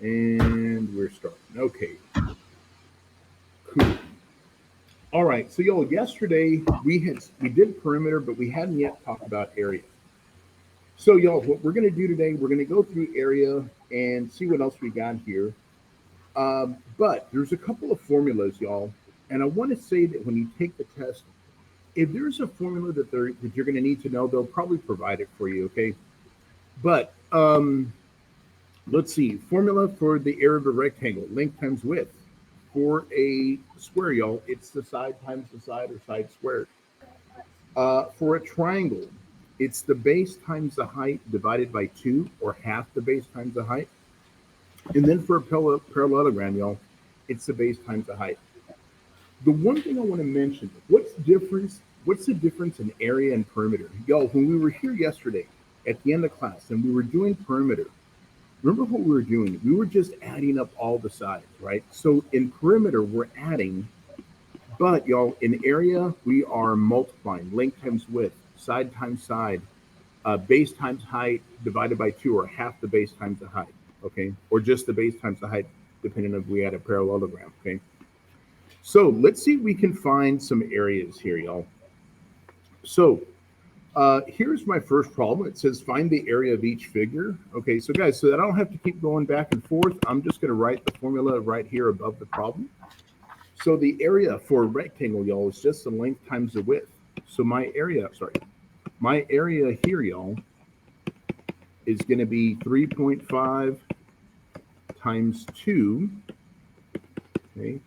And we're starting. Okay, cool. All right, so y'all, yesterday we did perimeter, but we hadn't yet talked about area. So y'all, what we're gonna do today, we're gonna go through area and see what else we got here. But there's a couple of formulas, y'all, and I want to say that when you take the test, if there's a formula that you're gonna need to know, they'll probably provide it for you. Okay, but let's see. Formula for the area of a rectangle: length times width. For a square, y'all, it's the side times the side or side squared. For a triangle, it's the base times the height divided by two, or half the base times the height. And then for a parallelogram, y'all, it's the base times the height. The one thing I want to mention, What's the difference in area and perimeter? Y'all, when we were here yesterday at the end of class and we were doing perimeter, remember what we were doing? We were just adding up all the sides, right? So in perimeter, we're adding, but y'all, in area, we are multiplying length times width, side times side, base times height divided by two, or half the base times the height, okay? Or just the base times the height, depending if we add a parallelogram, okay? So let's see if we can find some areas here, y'all. So here's my first problem. It says find the area of each figure. Okay, so guys, so that I don't have to keep going back and forth, I'm just going to write the formula right here above the problem. So the area for a rectangle, y'all, is just the length times the width. So my area here, y'all, is going to be 3.5 times 2. Okay,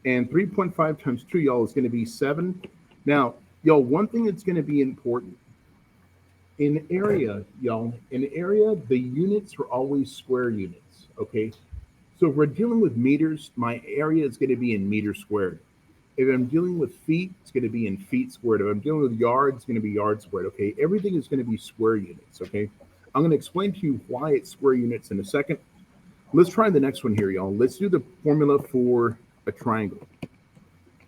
and 3.5 times 2, y'all, is going to be 7. Now, y'all, one thing that's going to be important in area, y'all, the units are always square units, okay? So if we're dealing with meters, my area is going to be in meters squared. If I'm dealing with feet, it's going to be in feet squared. If I'm dealing with yards, it's going to be yards squared, okay? Everything is going to be square units, okay? I'm going to explain to you why it's square units in a second. Let's try the next one here, y'all. Let's do the formula for a triangle.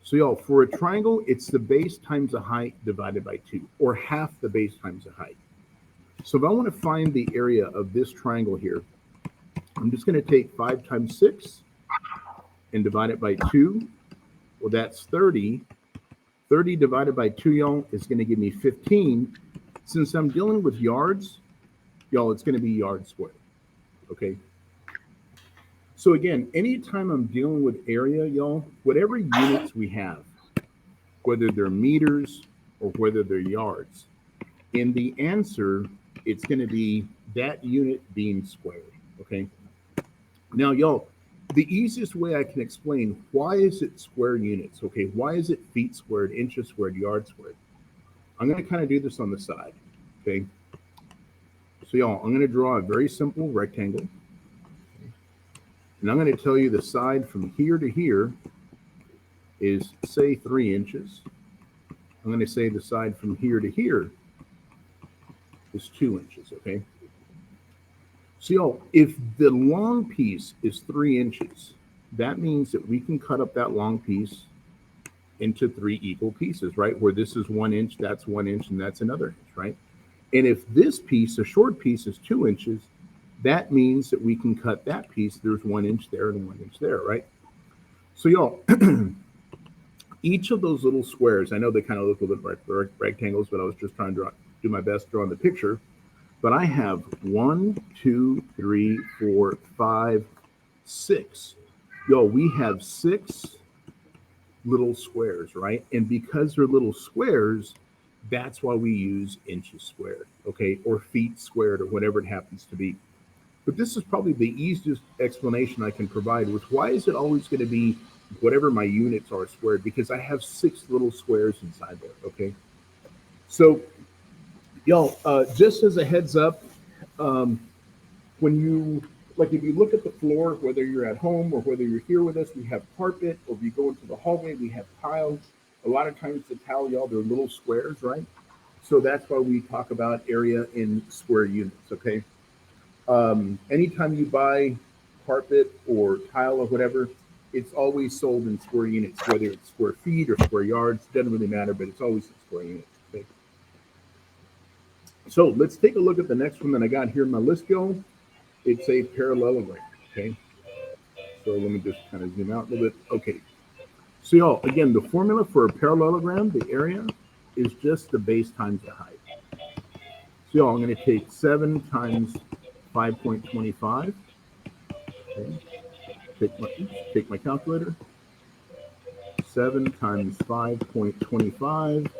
So, y'all, for a triangle, it's the base times the height divided by 2, or half the base times the height. So if I want to find the area of this triangle here, I'm just going to take 5 times 6 and divide it by 2. Well, that's 30. 30 divided by 2, y'all, is going to give me 15. Since I'm dealing with yards, y'all, it's going to be yards squared, okay? So again, anytime I'm dealing with area, y'all, whatever units we have, whether they're meters or whether they're yards, in the answer, it's going to be that unit being squared, okay? Now, y'all, the easiest way I can explain why is it square units, okay? Why is it feet squared, inches squared, yards squared? I'm going to kind of do this on the side, okay? So, y'all, I'm going to draw a very simple rectangle. And I'm going to tell you the side from here to here is, say, 3 inches. I'm going to say the side from here to here is 2 inches, okay? So, y'all, if the long piece is 3 inches, that means that we can cut up that long piece into 3 equal pieces, right? Where this is 1 inch, that's 1 inch, and that's another inch, right? And if this piece, a short piece, is 2 inches, that means that we can cut that piece. There's 1 inch there and 1 inch there, right? So, y'all, each of those little squares, I know they kind of look a little bit like rectangles, but I was just trying to do my best drawing the picture. But I have 1, 2, 3, 4, 5, 6. Yo, we have 6 little squares, right? And because they're little squares, that's why we use inches squared, okay? Or feet squared, or whatever it happens to be. But this is probably the easiest explanation I can provide with why is it always going to be whatever my units are squared, because I have 6 little squares inside there, okay? So, y'all, just as a heads up, um, when you, like, if you look at the floor, whether you're at home or whether you're here with us, we have carpet, or if you go into the hallway, we have tile. A lot of times the tile, y'all, they're little squares, right? So that's why we talk about area in square units, okay? Anytime you buy carpet or tile or whatever, it's always sold in square units, whether it's square feet or square yards, doesn't really matter, but it's always in square units, okay? So let's take a look at the next one that I got here in my list, y'all. It's a parallelogram, okay? So let me just kind of zoom out a little bit. Okay. So y'all, again, the formula for a parallelogram, the area, is just the base times the height. So y'all, I'm going to take 7 times 5.25. Okay. Take my calculator. 7 times 5.25,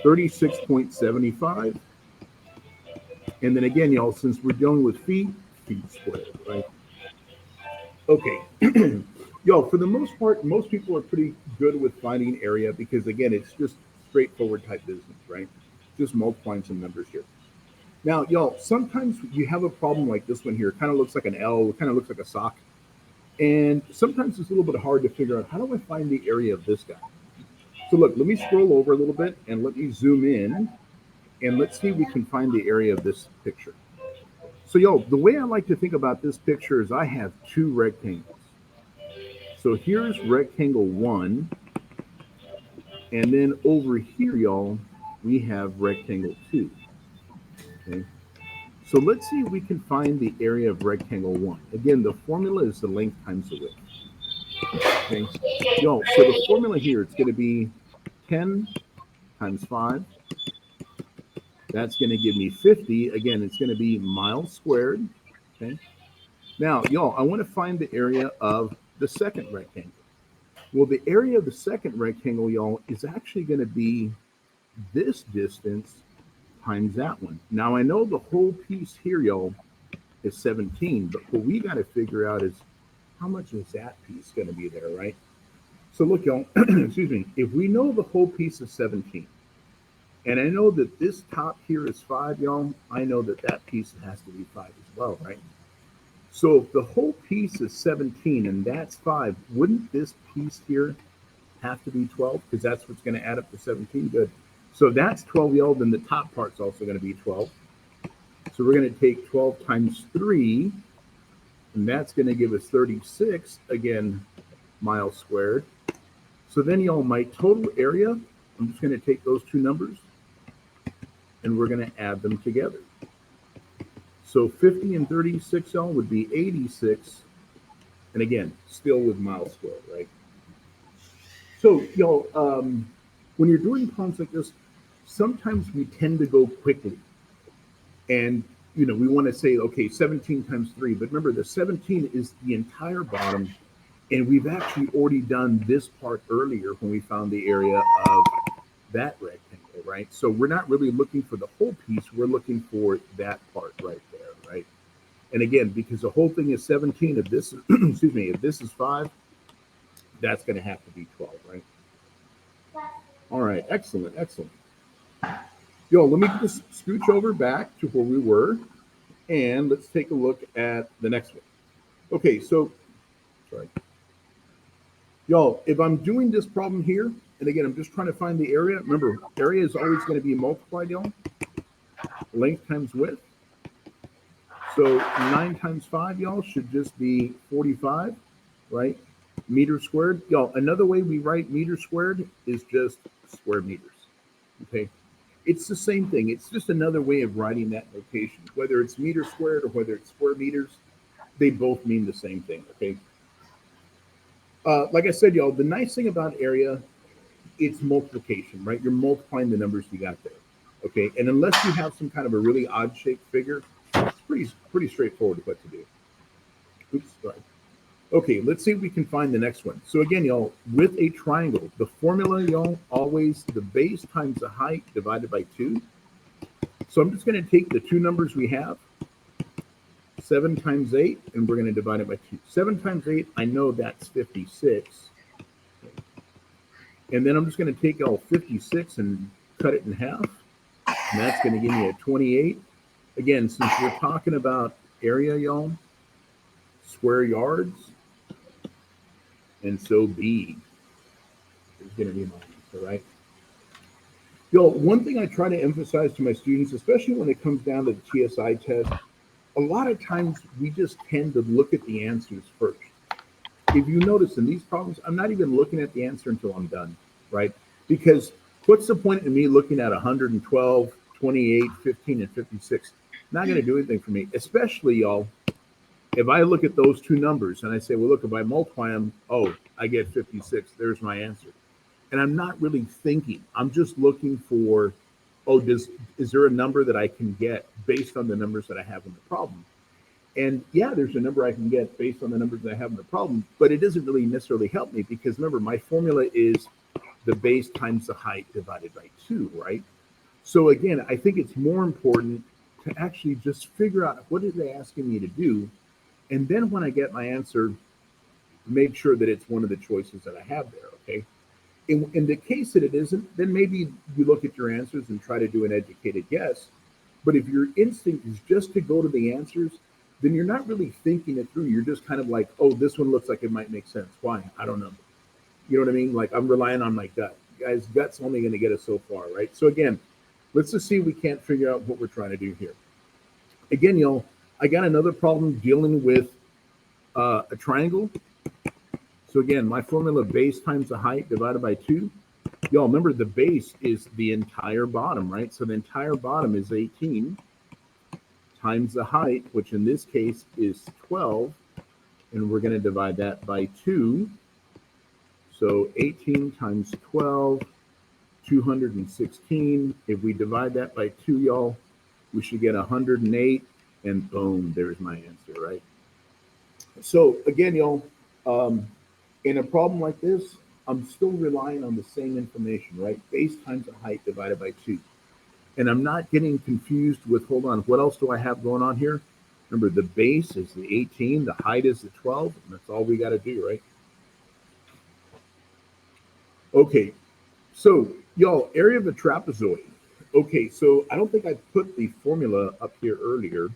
36.75. And then again, y'all, since we're dealing with feet squared, right? Okay. Y'all, for the most part, most people are pretty good with finding area because, again, it's just straightforward type business, right? Just multiplying some numbers here. Now, y'all, sometimes you have a problem like this one here. It kind of looks like an L, it kind of looks like a sock. And sometimes it's a little bit hard to figure out, how do I find the area of this guy? So look, let me scroll over a little bit and let me zoom in and let's see if we can find the area of this picture. So y'all, the way I like to think about this picture is I have 2 rectangles. So here's rectangle 1. And then over here, y'all, we have rectangle 2. Okay. So let's see if we can find the area of rectangle 1. Again, the formula is the length times the width. Okay. Y'all, so the formula here, it's going to be 10 times 5. That's going to give me 50. Again, it's going to be miles squared. Okay. Now, y'all, I want to find the area of the second rectangle. Well, the area of the second rectangle, y'all, is actually going to be this distance times that one. Now, I know the whole piece here, y'all, is 17, but what we got to figure out is how much is that piece going to be there, right? So look, y'all, excuse me, if we know the whole piece is 17, and I know that this top here is 5, y'all, I know that that piece has to be 5 as well, right? So if the whole piece is 17 and that's 5, wouldn't this piece here have to be 12? Because that's what's going to add up to 17. Good. So that's 12, y'all. Then the top part's also going to be 12. So we're going to take 12 times 3, and that's going to give us 36, again, miles squared. So then, y'all, my total area, I'm just going to take those 2 numbers, and we're going to add them together. So 50 and 36, y'all, would be 86. And again, still with miles squared, right? So, y'all, when you're doing problems like this, sometimes we tend to go quickly. And, you know, we want to say, okay, 17 times 3. But remember, the 17 is the entire bottom. And we've actually already done this part earlier when we found the area of that rectangle, right? So we're not really looking for the whole piece. We're looking for that part right there, right? And again, because the whole thing is 17, if this is, excuse me, if this is 5, that's going to have to be 12, right? All right, excellent, excellent. Yo, let me just scooch over back to where we were, and let's take a look at the next one. Okay, so, sorry. Y'all, if I'm doing this problem here, and again, I'm just trying to find the area. Remember, area is always going to be multiplied, y'all. Length times width. So 9 times 5, y'all, should just be 45, right? Meter squared. Y'all, another way we write meter squared is just square meters, okay? It's the same thing. It's just another way of writing that notation. Whether it's meter squared or whether it's square meters, they both mean the same thing, okay? Like I said, y'all, the nice thing about area, it's multiplication, right? You're multiplying the numbers you got there, okay? And unless you have some kind of a really odd shaped figure, it's pretty straightforward what to do. Oops, sorry. Okay, let's see if we can find the next one. So again, y'all, with a triangle, the formula, y'all, always the base times the height divided by 2. So I'm just going to take the 2 numbers we have, 7 times 8, and we're going to divide it by 2. 7 times 8, I know that's 56. And then I'm just going to take all 56 and cut it in half. And that's going to give me a 28. Again, since we're talking about area, y'all, square yards, and so B is going to be my answer, right? Y'all, one thing I try to emphasize to my students, especially when it comes down to the TSI test, a lot of times we just tend to look at the answers first. If you notice in these problems, I'm not even looking at the answer until I'm done, right? Because what's the point in me looking at 112, 28, 15, and 56? Not going to do anything for me, especially, y'all, If I look at those two numbers and I say, well, look, if I multiply them, oh, I get 56. There's my answer. And I'm not really thinking. I'm just looking for, oh, is there a number that I can get based on the numbers that I have in the problem? And yeah, there's a number I can get based on the numbers that I have in the problem, but it doesn't really necessarily help me because remember, my formula is the base times the height divided by 2, right? So again, I think it's more important to actually just figure out what are they asking me to do. And then when I get my answer, make sure that it's one of the choices that I have there, okay? In the case that it isn't, then maybe you look at your answers and try to do an educated guess. But if your instinct is just to go to the answers, then you're not really thinking it through. You're just kind of like, oh, this one looks like it might make sense. Why? I don't know. You know what I mean? Like I'm relying on my gut. Guys, gut's only going to get us so far, right? So again, let's just see if we can't figure out what we're trying to do here. Again, y'all, I got another problem dealing with a triangle. So again, my formula base times the height divided by 2. Y'all remember the base is the entire bottom, right? So the entire bottom is 18 times the height, which in this case is 12. And we're going to divide that by 2. So 18 times 12, 216. If we divide that by 2, y'all, we should get 108. And boom, there's my answer, right? So again, y'all, in a problem like this, I'm still relying on the same information, right? Base times the height divided by 2. And I'm not getting confused with, hold on, what else do I have going on here? Remember, the base is the 18, the height is the 12, and that's all we got to do, right? Okay, so y'all, area of a trapezoid. Okay, so I don't think I put the formula up here earlier.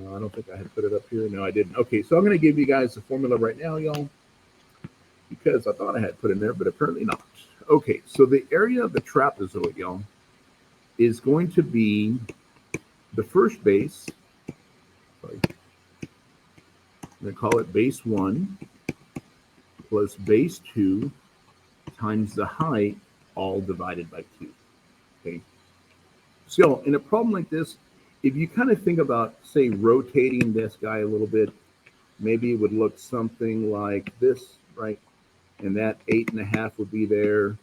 I don't think I had put it up here. No, I didn't. Okay, so I'm going to give you guys the formula right now, y'all, because I thought I had put in there, but apparently not. Okay, so the area of the trapezoid, y'all, is going to be the first base. Sorry. I'm going to call it base 1 plus base 2 times the height, all divided by 2. Okay. So in a problem like this, if you kind of think about, say, rotating this guy a little bit, maybe it would look something like this, right? And that 8.5 would be there,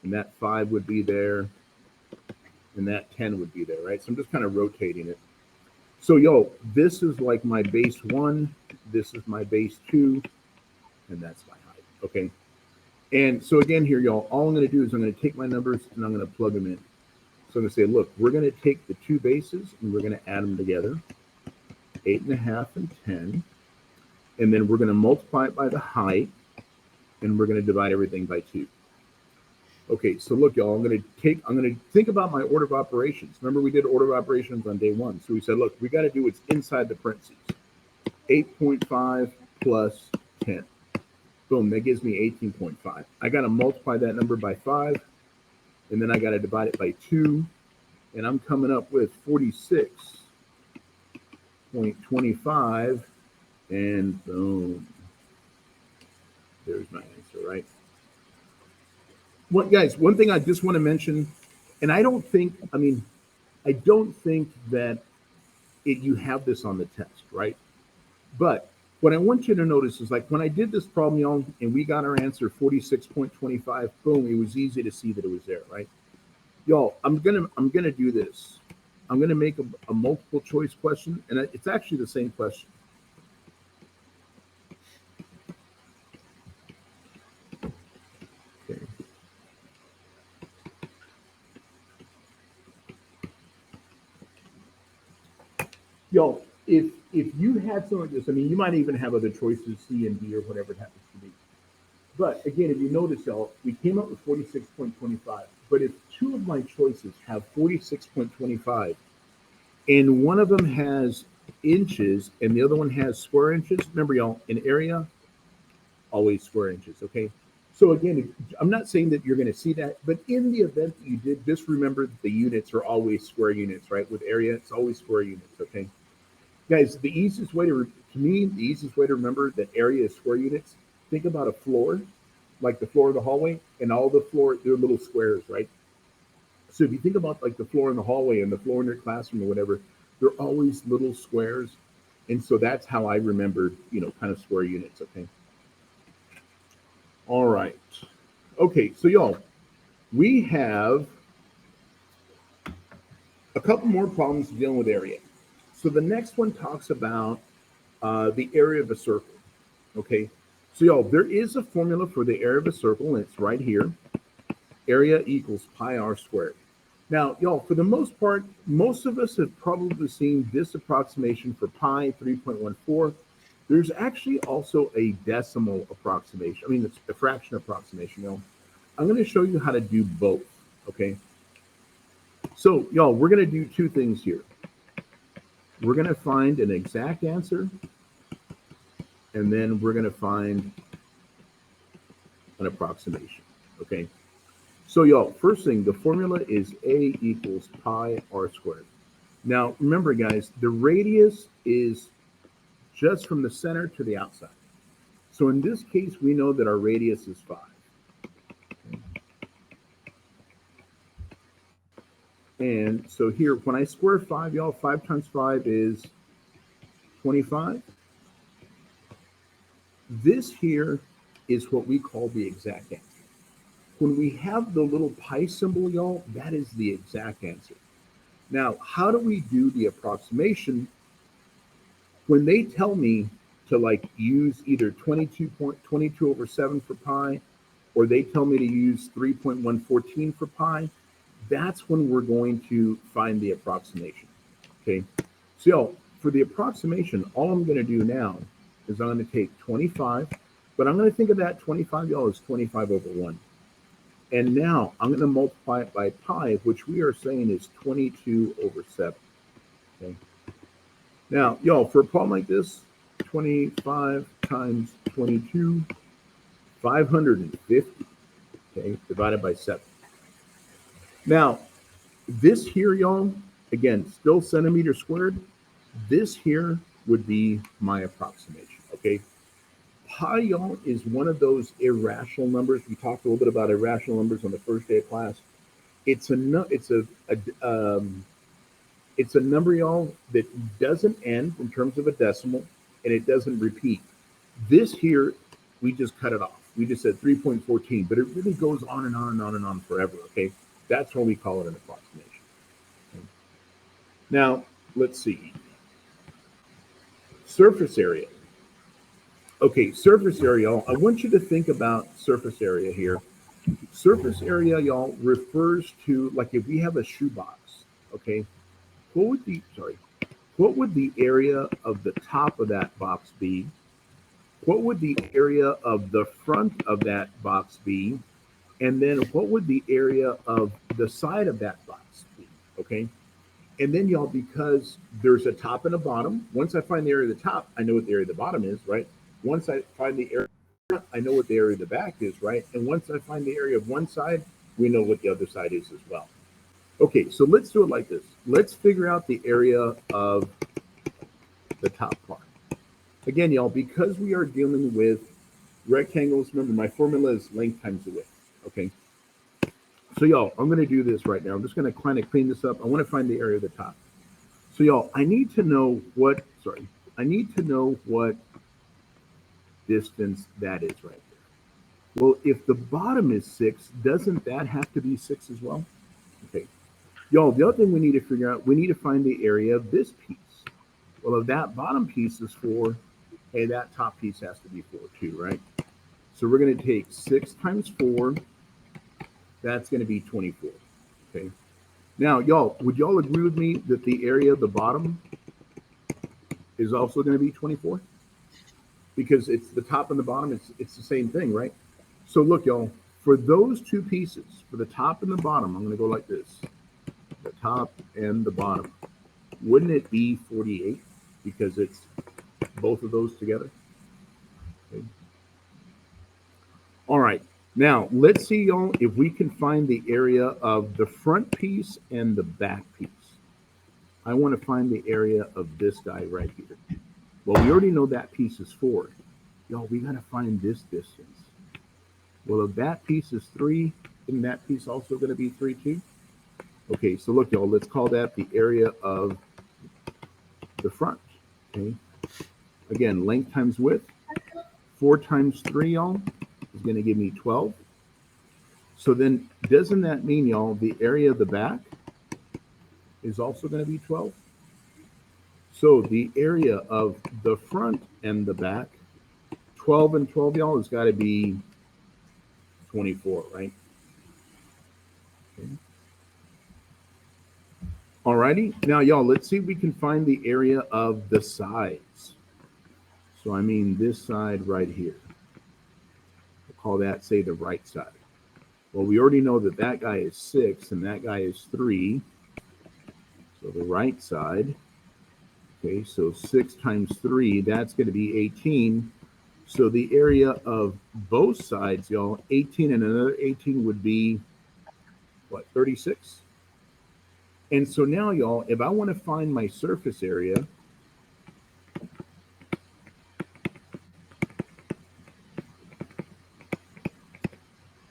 and that 5 would be there, and that 10 would be there, right? So I'm just kind of rotating it. So, yo, this is like my base 1, this is my base 2, and that's my height, okay? And so again here, y'all, all I'm going to do is I'm going to take my numbers and I'm going to plug them in. So I'm going to say, look, we're going to take the two bases and we're going to add them together, 8.5 and 10. And then we're going to multiply it by the height, and we're going to divide everything by 2. Okay, so look, y'all, I'm going to think about my order of operations. Remember, we did order of operations on day 1. So we said, look, we got to do what's inside the parentheses. 8.5 plus 10. Boom, that gives me 18.5. I got to multiply that number by 5, and then I got to divide it by 2, and I'm coming up with 46.25, and boom, there's my answer, right? Well, guys, one thing I just want to mention, and I don't think that you have this on the test, right? But what I want you to notice is, like, when I did this problem, y'all, and we got our answer 46.25, boom, it was easy to see that it was there, right? Y'all, I'm gonna do this. I'm gonna make a multiple choice question, and it's actually the same question. Okay. Y'all, if you had something like this, I mean, you might even have other choices, C and D or whatever it happens to be. But again, if you notice, y'all, we came up with 46.25. But if two of my choices have 46.25, and one of them has inches and the other one has square inches, remember, y'all, in area, always square inches, okay? So again, I'm not saying that you're going to see that, but in the event that you did, just remember that the units are always square units, right? With area, it's always square units, okay? Guys, the easiest way to remember that area is square units, think about a floor, like the floor of the hallway, and all the floor, they're little squares, right? So if you think about like the floor in the hallway and the floor in your classroom or whatever, they're always little squares. And so that's how I remember, kind of square units. Okay. All right. Okay. So y'all, we have a couple more problems dealing with area. So the next one talks about the area of a circle. Okay. So y'all, there is a formula for the area of a circle, and it's right here. Area equals pi r squared. Now, y'all, for the most part, most of us have probably seen this approximation for pi 3.14. There's actually also a decimal approximation. I mean, it's a fraction approximation, y'all. I'm going to show you how to do both, okay? So, y'all, we're going to do two things here. We're going to find an exact answer, and then we're going to find an approximation, okay? So, y'all, first thing, the formula is A equals pi r squared. Now, remember, guys, the radius is just from the center to the outside. So in this case, we know that our radius is 5. And so here, when I square 5, y'all, 5 times 5 is 25. This here is what we call the exact answer. When we have the little pi symbol, y'all, that is the exact answer. Now, how do we do the approximation? When they tell me to use either 22.22 over 7 for pi, or they tell me to use 3.114 for pi, that's when we're going to find the approximation. Okay. So for the approximation, all I'm going to do now is I'm going to take 25, but I'm going to think of that 25, y'all, as 25 over 1. And now I'm going to multiply it by pi, which we are saying is 22 over 7. Okay. Now, y'all, for a problem like this, 25 times 22, 550, okay, divided by 7. Now, this here, y'all, again, still centimeters squared. This here would be my approximation, okay? Pi, y'all, is one of those irrational numbers. We talked a little bit about irrational numbers on the first day of class. It's a number, y'all, that doesn't end in terms of a decimal, and it doesn't repeat. This here, we just cut it off. We just said 3.14, but it really goes on and on and on and on forever, okay? That's why we call it an approximation. Okay. Now, let's see. Surface area. Okay, surface area, y'all. I want you to think about surface area here. Surface area, y'all, refers to, like, if we have a shoebox, okay? What would the area of the top of that box be? What would the area of the front of that box be? And then what would the area of the side of that box be? Okay. And then, y'all, because there's a top and a bottom, once I find the area of the top, I know what the area of the bottom is, right? Once I find the area, I know what the area of the back is, right? And once I find the area of one side, we know what the other side is as well. Okay, so let's do it like this. Let's figure out the area of the top part. Again, y'all, because we are dealing with rectangles, remember my formula is length times the width, okay? So, y'all, I'm going to do this right now. I'm just going to kind of clean this up. I want to find the area of the top. So, y'all, I need to know what distance that is right there. Well, if the bottom is 6, doesn't that have to be 6 as well? Okay. Y'all, the other thing we need to figure out, we need to find the area of this piece. Well, if that bottom piece is 4, hey, that top piece has to be 4 too, right? So we're going to take 6 times 4. That's going to be 24. Okay. Now, y'all, would y'all agree with me that the area of the bottom is also going to be 24? Because it's the top and the bottom, it's the same thing, right? So look, y'all, for those two pieces, for the top and the bottom, I'm going to go like this. The top and the bottom. Wouldn't it be 48? Because it's both of those together. Okay. All right. Now, let's see, y'all, if we can find the area of the front piece and the back piece. I want to find the area of this guy right here. Well, we already know that piece is 4. Y'all, we got to find this distance. Well, if that piece is 3, isn't that piece also going to be 3 too? Okay, so look, y'all, let's call that the area of the front. Okay, Again, length times width. 4 times 3, y'all, is going to give me 12. So then doesn't that mean, y'all, the area of the back is also going to be 12? So the area of the front and the back, 12 and 12, y'all, has got to be 24, right? Okay. Alrighty, now y'all, let's see if we can find the area of the sides. So I mean this side right here. We'll call that, say, the right side. Well, we already know that that guy is 6 and that guy is 3. So the right side, okay, so 6 times 3, that's going to be 18. So the area of both sides, y'all, 18 and another 18 would be, what, 36? And so now, y'all, if I want to find my surface area,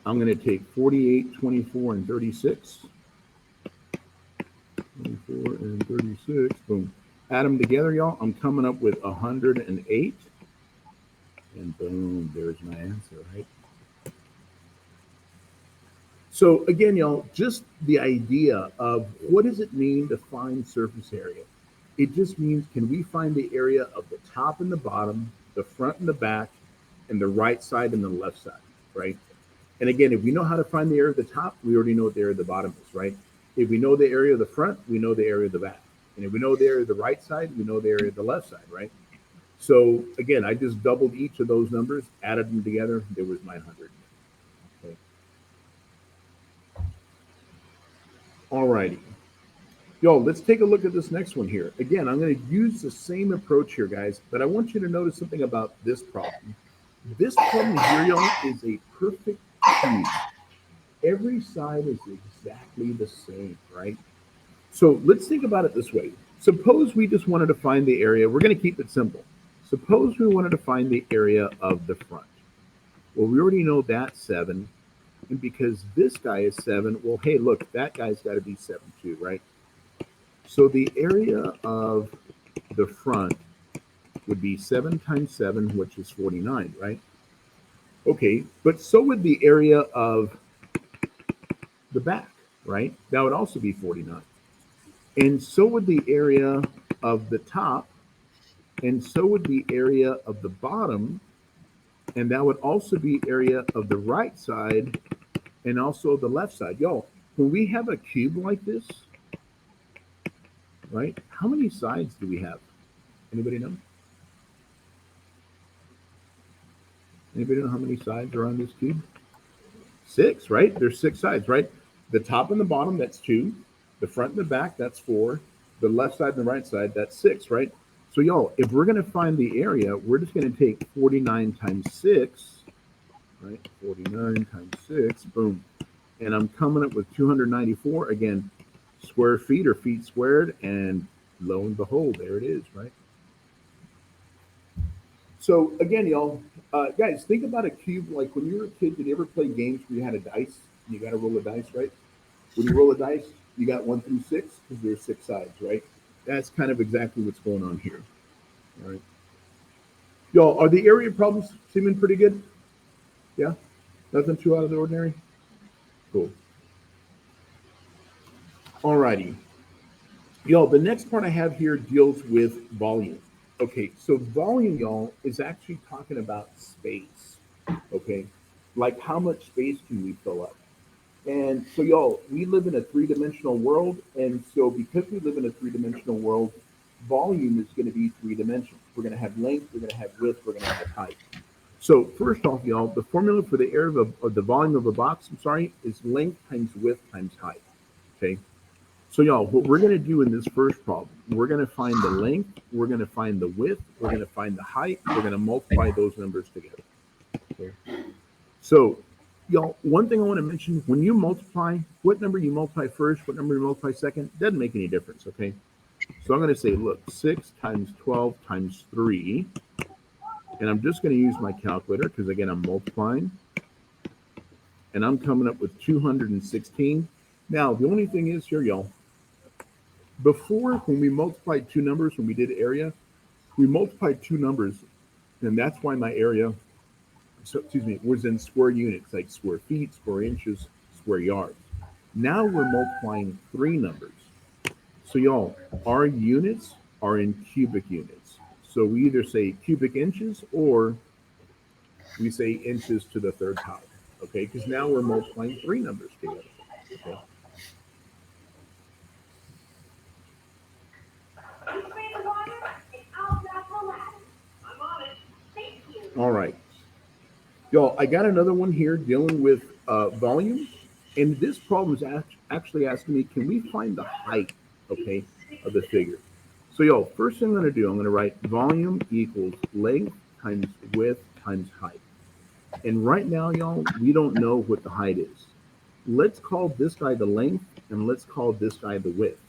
I'm going to take 48, 24, and 36. 24 and 36, boom. Add them together, y'all. I'm coming up with 108. And boom, there's my answer, right? So again, y'all, just the idea of what does it mean to find surface area? It just means, can we find the area of the top and the bottom, the front and the back, and the right side and the left side, right? And again, if we know how to find the area of the top, we already know what the area of the bottom is, right? If we know the area of the front, we know the area of the back. And if we know the area of the right side, we know the area of the left side, right? So again, I just doubled each of those numbers, added them together, there was my 100. Okay. All righty. Yo, let's take a look at this next one here. Again, I'm going to use the same approach here, guys, but I want you to notice something about this problem. This problem here, y'all, is a perfect cube. Every side is exactly the same, right? So let's think about it this way. Suppose we just wanted to find the area. We're going to keep it simple. Suppose we wanted to find the area of the front. Well, we already know that's 7. And because this guy is 7, well, hey, look, that guy's got to be 7 too, right? So the area of the front would be 7 times 7, which is 49, right? Okay, but so would the area of the back, right? That would also be 49. And so would the area of the top, and so would the area of the bottom, and that would also be area of the right side and also the left side. Y'all, when we have a cube like this, right, how many sides do we have? Anybody know? Anybody know how many sides are on this cube? 6, right? There's 6 sides, right? The top and the bottom, that's 2. The front and the back, that's 4. The left side and the right side, that's 6, right? So y'all, if we're going to find the area, we're just going to take 49 times 6, right? 49 times 6, boom. And I'm coming up with 294. Again, square feet or feet squared, and lo and behold, there it is, right? So again, y'all, guys, think about a cube. Like when you were a kid, did you ever play games where you had a dice? You got to roll a dice, right? When you roll a dice, you got 1 through 6 because there's 6 sides, right? That's kind of exactly what's going on here. All right. Y'all, are the area problems seeming pretty good? Yeah? Nothing too out of the ordinary? Cool. All righty. Y'all, the next part I have here deals with volume. Okay, so volume, y'all, is actually talking about space. Okay, like how much space can we fill up? And so, y'all, we live in a 3-dimensional world. And so, because we live in a 3-dimensional world, volume is going to be 3 dimensions. We're going to have length, we're going to have width, we're going to have height. So, first off, y'all, the formula for the area of the volume of a box, is length times width times height. Okay. So, y'all, what we're going to do in this first problem, we're going to find the length, we're going to find the width, we're going to find the height, we're going to multiply those numbers together. Okay. So, y'all, one thing I want to mention, when you multiply, what number you multiply first, what number you multiply second, doesn't make any difference, okay? So I'm going to say, look, 6 times 12 times 3, and I'm just going to use my calculator because, again, I'm multiplying, and I'm coming up with 216. Now, the only thing is here, y'all, before, when we multiplied two numbers, when we did area, We multiplied two numbers, and that's why my area, so excuse me, was in square units, like square feet, square inches, square yards. Now we're multiplying three numbers. So y'all, our units are in cubic units. So we either say cubic inches or we say inches to the third power. Okay, because now we're multiplying three numbers together. Okay. All right. Y'all, I got another one here dealing with volume. And this problem is actually asking me, can we find the height, okay, of the figure? So, y'all, first thing I'm going to do, I'm going to write volume equals length times width times height. And right now, y'all, we don't know what the height is. Let's call this guy the length, and let's call this guy the width.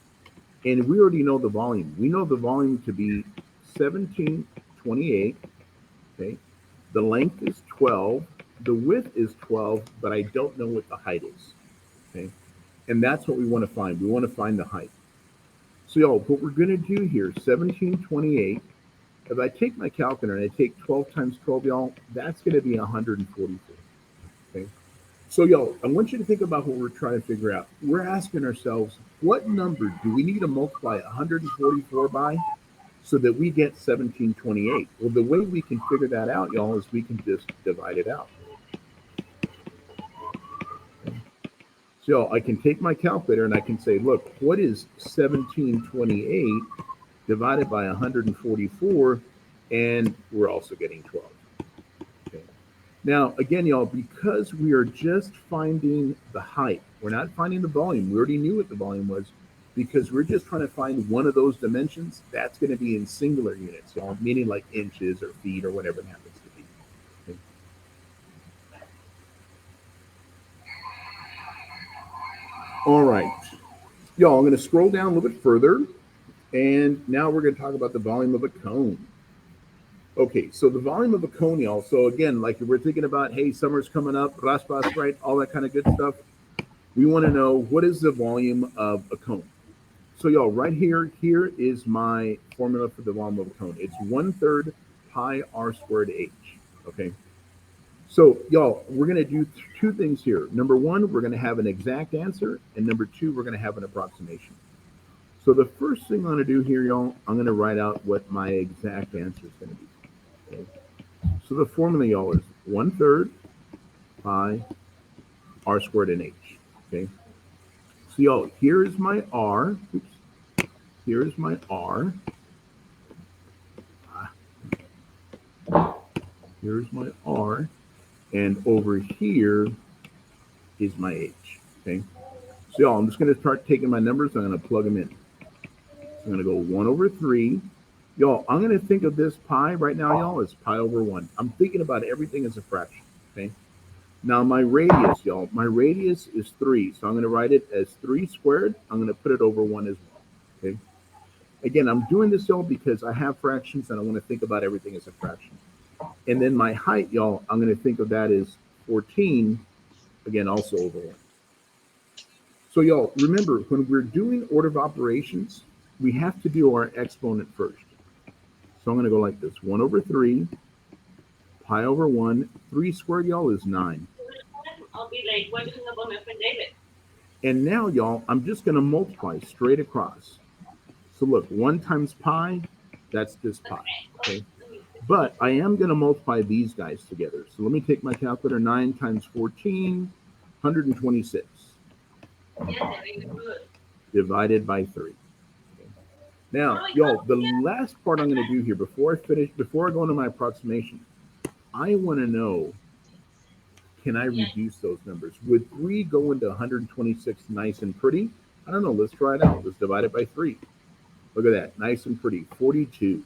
And we already know the volume. We know the volume to be 1728, okay? The length is 12, the width is 12, but I don't know what the height is, okay? And that's what we want to find. We want to find the height. So, y'all, what we're going to do here, 1728, if I take my calculator and I take 12 times 12, y'all, that's going to be 144, okay? So, y'all, I want you to think about what we're trying to figure out. We're asking ourselves, what number do we need to multiply 144 by so that we get 1728? Well, the way we can figure that out, y'all, is we can just divide it out. So I can take my calculator and I can say, look, what is 1728 divided by 144? And we're also getting 12. Okay. Now, again, y'all, because we are just finding the height, we're not finding the volume. We already knew what the volume was. Because we're just trying to find one of those dimensions, that's going to be in singular units, y'all, meaning like inches or feet or whatever it happens to be. Okay. All right. Y'all, I'm going to scroll down a little bit further. And now we're going to talk about the volume of a cone. Okay, so the volume of a cone, y'all. So again, like if we're thinking about, hey, summer's coming up, raspas, right? All that kind of good stuff. We want to know what is the volume of a cone. So y'all, right here is my formula for the volume of a cone. It's 1/3 pi r squared h. Okay. So y'all, we're going to do two things here. Number one, we're going to have an exact answer, and number two, we're going to have an approximation. So the first thing I'm going to do here, y'all, I'm going to write out what my exact answer is going to be. Okay. So the formula, y'all, is 1/3 pi r squared and h. Okay. So y'all, here is my r. Oops. Here is my r. Here's my r. And over here is my h. Okay. So y'all, I'm just going to start taking my numbers. I'm going to plug them in. So I'm going to go 1/3. Y'all, I'm going to think of this pi right now, y'all, as pi over 1. I'm thinking about everything as a fraction. Okay. Now my radius, y'all, my radius is 3. So I'm going to write it as 3 squared. I'm going to put it over 1 as well. Okay. Again, I'm doing this, y'all, because I have fractions and I want to think about everything as a fraction. And then my height, y'all, I'm going to think of that as 14, again, also over 1. So, y'all, remember, when we're doing order of operations, we have to do our exponent first. So I'm going to go like this. 1/3, pi over 1. 3 squared, y'all, is 9. I'll be late. What do you think about my friend David? And now, y'all, I'm just going to multiply straight across. So look, 1 times pi, that's this pi, okay? But I am going to multiply these guys together. So let me take my calculator. 9 times 14, 126. Divided by 3. Okay. Now, y'all, the last part I'm going to do here before I go into my approximation, I want to know, can I reduce those numbers? Would 3 go into 126 nice and pretty? I don't know. Let's try it out. Let's divide it by 3. Look at that. Nice and pretty. 42.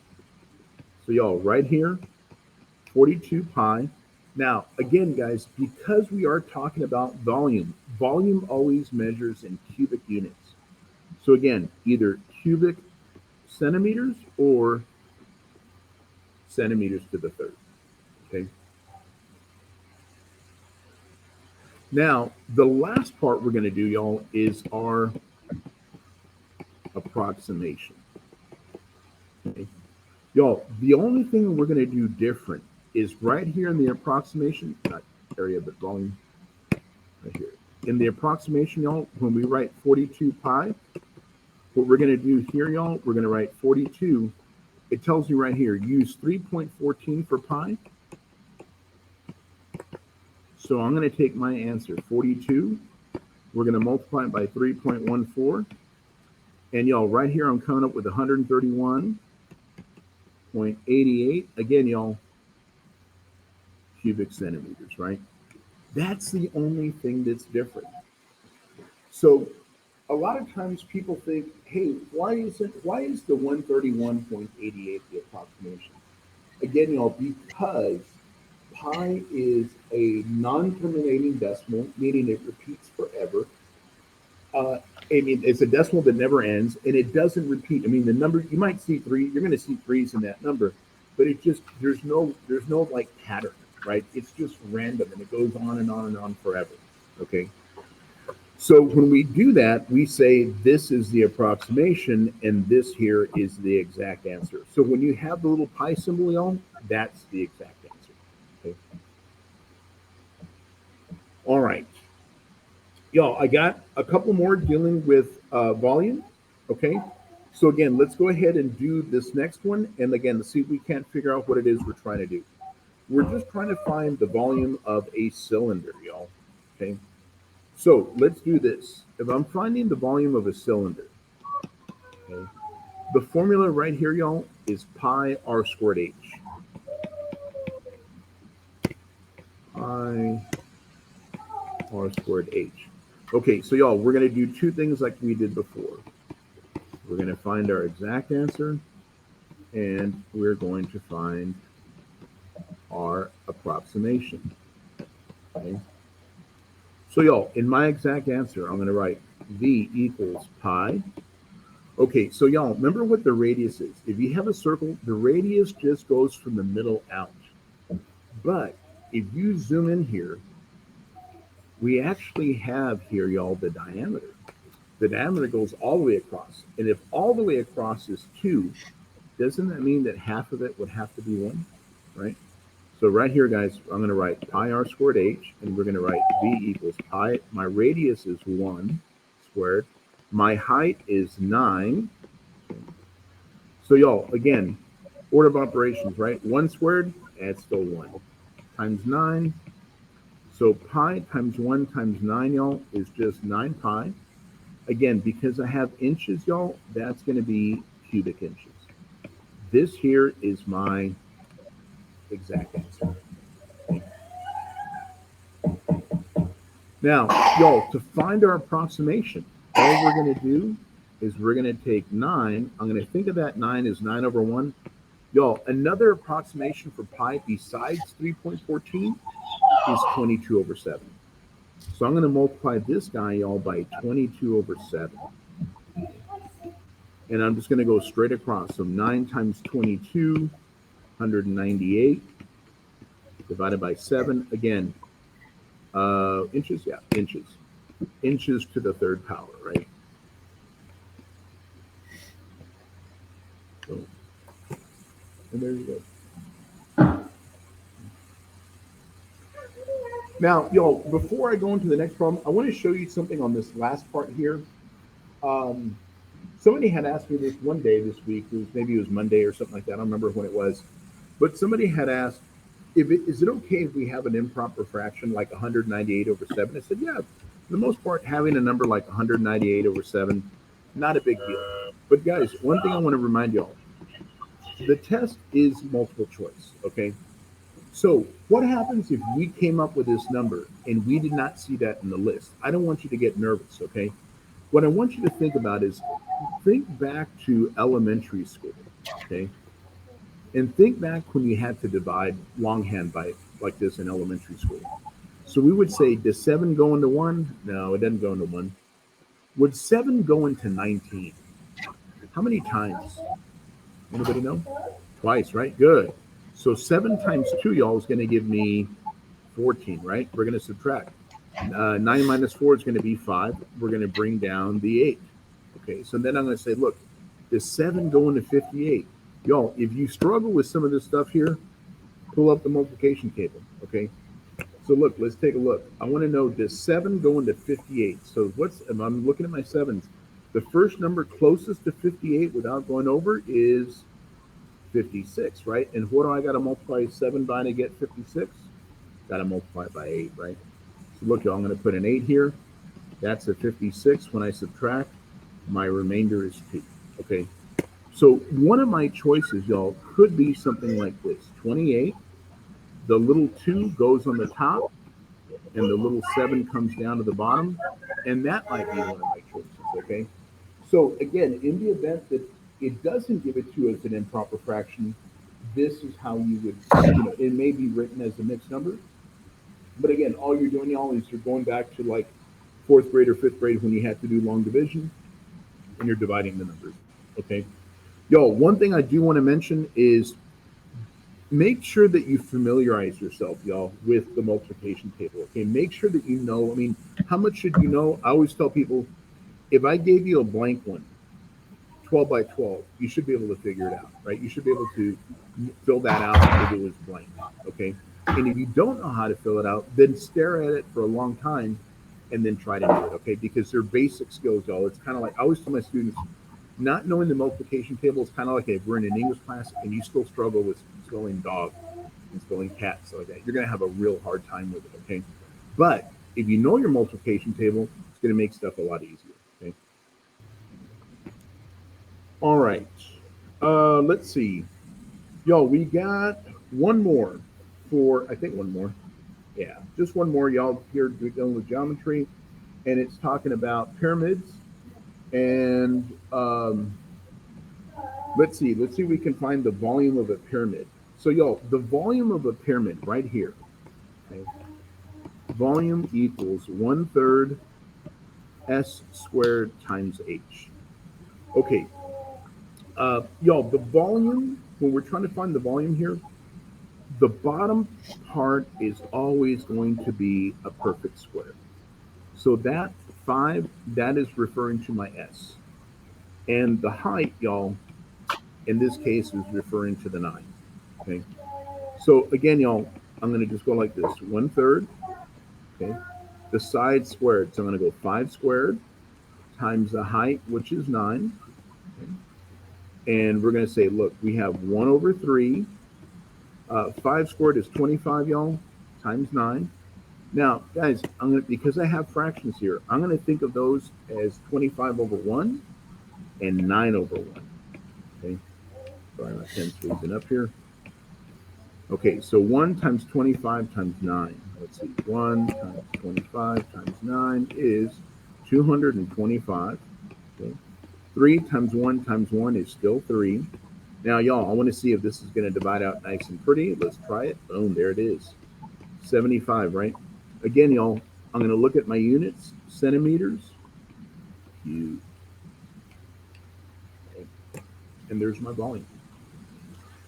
So, y'all, right here, 42 pi. Now, again, guys, because we are talking about volume, volume always measures in cubic units. So, again, either cubic centimeters or centimeters to the third. Okay. Now, the last part we're going to do, y'all, is our approximation. Okay. Y'all, the only thing we're going to do different is right here in the approximation, not area, but volume, right here. In the approximation, y'all, when we write 42 pi, what we're going to do here, y'all, we're going to write 42. It tells you right here, use 3.14 for pi. So I'm going to take my answer, 42. We're going to multiply it by 3.14. And y'all, right here, I'm coming up with 131.88. Again, y'all, cubic centimeters, right? That's the only thing that's different. So a lot of times people think, hey, why is the 131.88 the approximation? Again, y'all, because pi is a non-terminating decimal, meaning it repeats forever. I mean, it's a decimal that never ends, and it doesn't repeat. I mean, the number, you might see three, you're going to see threes in that number, but it just, there's no like pattern, right? It's just random, and it goes on and on and on forever. Okay. So when we do that, we say this is the approximation, and this here is the exact answer. So when you have the little pi symbol, y'all, that's the exact answer. Okay. All right. Y'all, I got a couple more dealing with volume. Okay. So again, let's go ahead and do this next one. And again, let's see if we can't figure out what it is we're trying to do. We're just trying to find the volume of a cylinder, y'all. Okay. So let's do this. If I'm finding the volume of a cylinder, okay, the formula right here, y'all, is pi r squared h. Pi r squared h. Okay, so y'all, we're going to do two things like we did before. We're going to find our exact answer, and we're going to find our approximation. Okay. So y'all, in my exact answer, I'm going to write V equals pi. Okay, so y'all, remember what the radius is. If you have a circle, the radius just goes from the middle out. But if you zoom in here, we actually have here, y'all, the diameter. The diameter goes all the way across. And if all the way across is 2, doesn't that mean that half of it would have to be 1, right? So right here, guys, I'm going to write pi r squared h, and we're going to write V equals pi. My radius is 1 squared. My height is 9. So y'all, again, order of operations, right? 1 squared, that's still 1. Times 9. So pi times 1 times 9, y'all, is just 9 pi. Again, because I have inches, y'all, that's going to be cubic inches. This here is my exact answer. Now, y'all, to find our approximation, all we're going to do is we're going to take 9. I'm going to think of that 9 as 9 over 1. Y'all, another approximation for pi besides 3.14 is 22 over 7. So I'm going to multiply this guy, y'all, by 22 over 7. And I'm just going to go straight across. So 9 times 22, 198, divided by 7. Again, inches? Yeah, inches. Inches to the third power, right? So, and there you go. Now, y'all, before I go into the next problem, I want to show you something on this last part here. Somebody had asked me this one day this week, maybe it was Monday or something like that. I don't remember when it was. But somebody had asked, is it okay if we have an improper fraction like 198 over 7? I said, yeah, for the most part, having a number like 198 over 7, not a big deal. But guys, one thing I want to remind y'all, the test is multiple choice, okay? So what happens if we came up with this number and we did not see that in the list? I don't want you to get nervous, okay? What I want you to think about is think back to elementary school, okay? And think back when you had to divide longhand by like this in elementary school. So we would say, does 7 go into 1? No, it doesn't go into 1. Would 7 go into 19? How many times? Anybody know? Twice, right? Good. So 7 times 2, y'all, is going to give me 14, right? We're going to subtract. 9 minus 4 is going to be 5. We're going to bring down the 8. Okay, so then I'm going to say, look, does 7 go into 58? Y'all, if you struggle with some of this stuff here, pull up the multiplication table, okay? So look, let's take a look. I want to know, does 7 go into 58? So if I'm looking at my sevens, the first number closest to 58 without going over is 56, right? And what do I got to multiply 7 by to get 56? Got to multiply it by 8, right? So look, y'all, I'm going to put an 8 here. That's a 56. When I subtract, my remainder is 2, okay? So one of my choices, y'all, could be something like this. 28, the little 2 goes on the top, and the little 7 comes down to the bottom, and that might be one of my choices, okay? So again, in the event that it doesn't give it to you as an improper fraction, this is how you would, it may be written as a mixed number, but again, all you're doing, y'all, is you're going back to like fourth grade or fifth grade when you had to do long division, and you're dividing the numbers, okay? Yo, one thing I do want to mention is make sure that you familiarize yourself, y'all, with the multiplication table. Okay, make sure that you know. I mean, how much should you know? I always tell people, if I gave you a blank one, 12 by 12, you should be able to figure it out, right? You should be able to fill that out if it was blank. Okay, and if you don't know how to fill it out, then stare at it for a long time and then try to do it. Okay, because they're basic skills, y'all. It's kind of like I always tell my students, not knowing the multiplication table is kind of like if we're in an English class and you still struggle with spelling dog and spelling cat, so like that, you're going to have a real hard time with it, okay? But if you know your multiplication table, it's going to make stuff a lot easier, okay? All right. Let's see. Y'all, we got one more I think one more. Yeah, just one more. Y'all here dealing with geometry, and it's talking about pyramids and let's see if we can find the volume of a pyramid. So y'all, the volume of a pyramid right here, okay? Volume equals 1/3 s squared times h. Okay, y'all, the volume, when we're trying to find the volume here, the bottom part is always going to be a perfect square. So that 5, that is referring to my s. And the height, y'all, in this case is referring to the 9, okay? So again, y'all, I'm going to just go like this, 1/3, okay? The side squared, so I'm going to go 5 squared times the height, which is 9, okay? And we're going to say, look, we have 1/3. 5 squared is 25, y'all, times 9. Now, guys, because I have fractions here, I'm going to think of those as 25/1 and 9/1, okay? Sorry, my pen's freezing up here. Okay, so 1 times 25 times 9. Let's see, 1 times 25 times 9 is 225. Okay. 3 times 1 times 1 is still 3. Now, y'all, I want to see if this is going to divide out nice and pretty. Let's try it. Boom, there it is. 75, right? Again, y'all, I'm going to look at my units, centimeters, cubed. Okay. And there's my volume.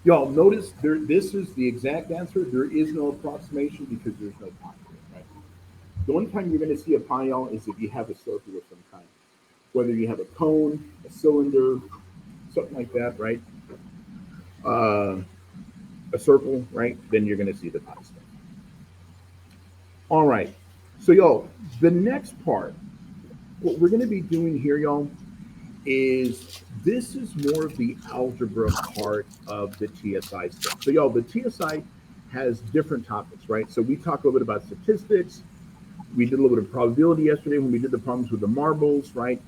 Y'all notice this is the exact answer. There is no approximation because there's no pi, right? The only time you're going to see a pi, y'all, is if you have a circle of some kind. Whether you have a cone, a cylinder, something like that, right? A circle, right? Then you're going to see the pi stuff. All right. So, y'all, the next part, what we're going to be doing here, y'all, is this is more of the algebra part of the TSI stuff. So y'all, the TSI has different topics, right? So we talked a little bit about statistics. We did a little bit of probability yesterday when we did the problems with the marbles, right?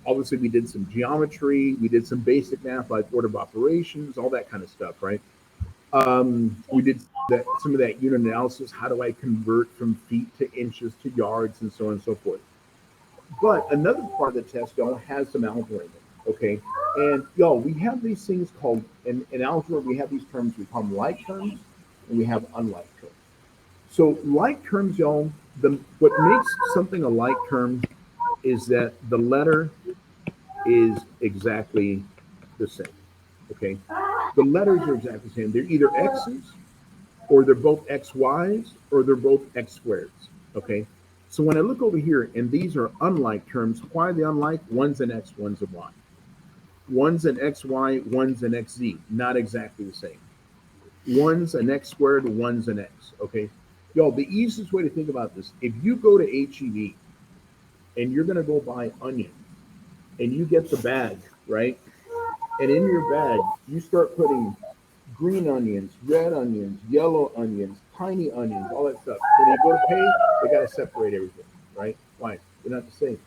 Obviously, we did some geometry. We did some basic math like order of operations, all that kind of stuff, right? We did some of that unit analysis. How do I convert from feet to inches to yards and so on and so forth? But another part of the test, y'all, has some algebra in it, okay? And y'all, we have these things called, in algebra, we have these terms, we call them like terms, and we have unlike terms. So like terms, y'all, what makes something a like term is that the letter is exactly the same, okay? The letters are exactly the same. They're either x's, or they're both xy's, or they're both x squareds, okay? So when I look over here, and these are unlike terms, why are they unlike? One's an x, one's a y. One's an XY, one's an XZ. Not exactly the same. One's an X squared, one's an X. Okay. Y'all, the easiest way to think about this, if you go to HEB and you're going to go buy onions and you get the bag, right? And in your bag, you start putting green onions, red onions, yellow onions, tiny onions, all that stuff. When they go to pay, they got to separate everything, right? Why? They're not the same,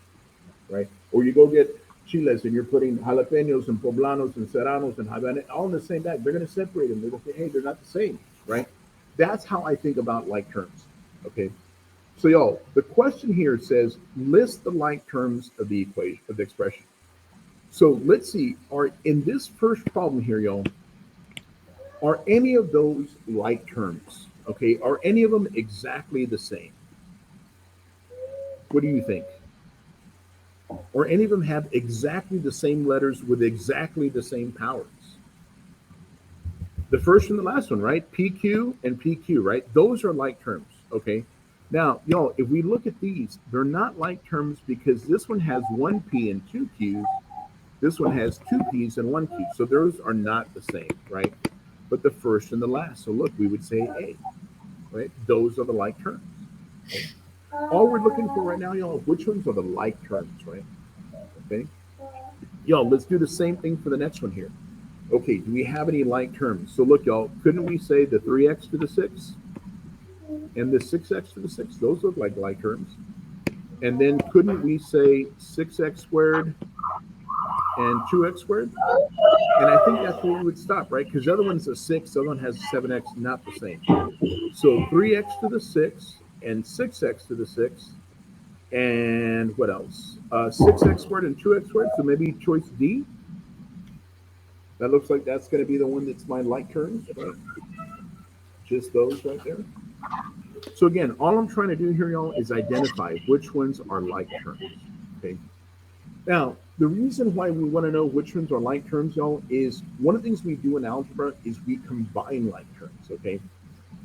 right? Or you go get chiles and you're putting jalapenos and poblanos and serranos and habaneros all in the same bag. They're going to separate them. They're going to say, hey, they're not the same, right? That's how I think about like terms, okay? So y'all, the question here says, list the like terms of the equation, of the expression. So let's see, are in this first problem here, y'all, are any of those like terms? Okay, are any of them exactly the same? What do you think? Or any of them have exactly the same letters with exactly the same powers? The first and the last one, right? PQ and PQ, right? Those are like terms, okay? Now, y'all, if we look at these, they're not like terms because this one has one P and two Qs. This one has two P's and one Q. So those are not the same, right? But the first and the last. So look, we would say A, right? Those are the like terms. Okay? All we're looking for right now, y'all, which ones are the like terms, right? Okay. Y'all, let's do the same thing for the next one here. Okay, do we have any like terms? So look, y'all, couldn't we say the 3x to the 6 and the 6x to the 6? Those look like terms. And then couldn't we say 6x squared and 2x squared? And I think that's where we would stop, right? Because the other one's a 6, the other one has a 7x, not the same. So 3x to the 6 and 6x to the 6. And what else? 6x squared and 2x squared. So maybe choice D. That looks like that's going to be the one that's my like terms, right? Just those right there. So again, all I'm trying to do here, y'all, is identify which ones are like terms. Okay. Now, the reason why we want to know which ones are like terms, y'all, is one of the things we do in algebra is we combine like terms. Okay.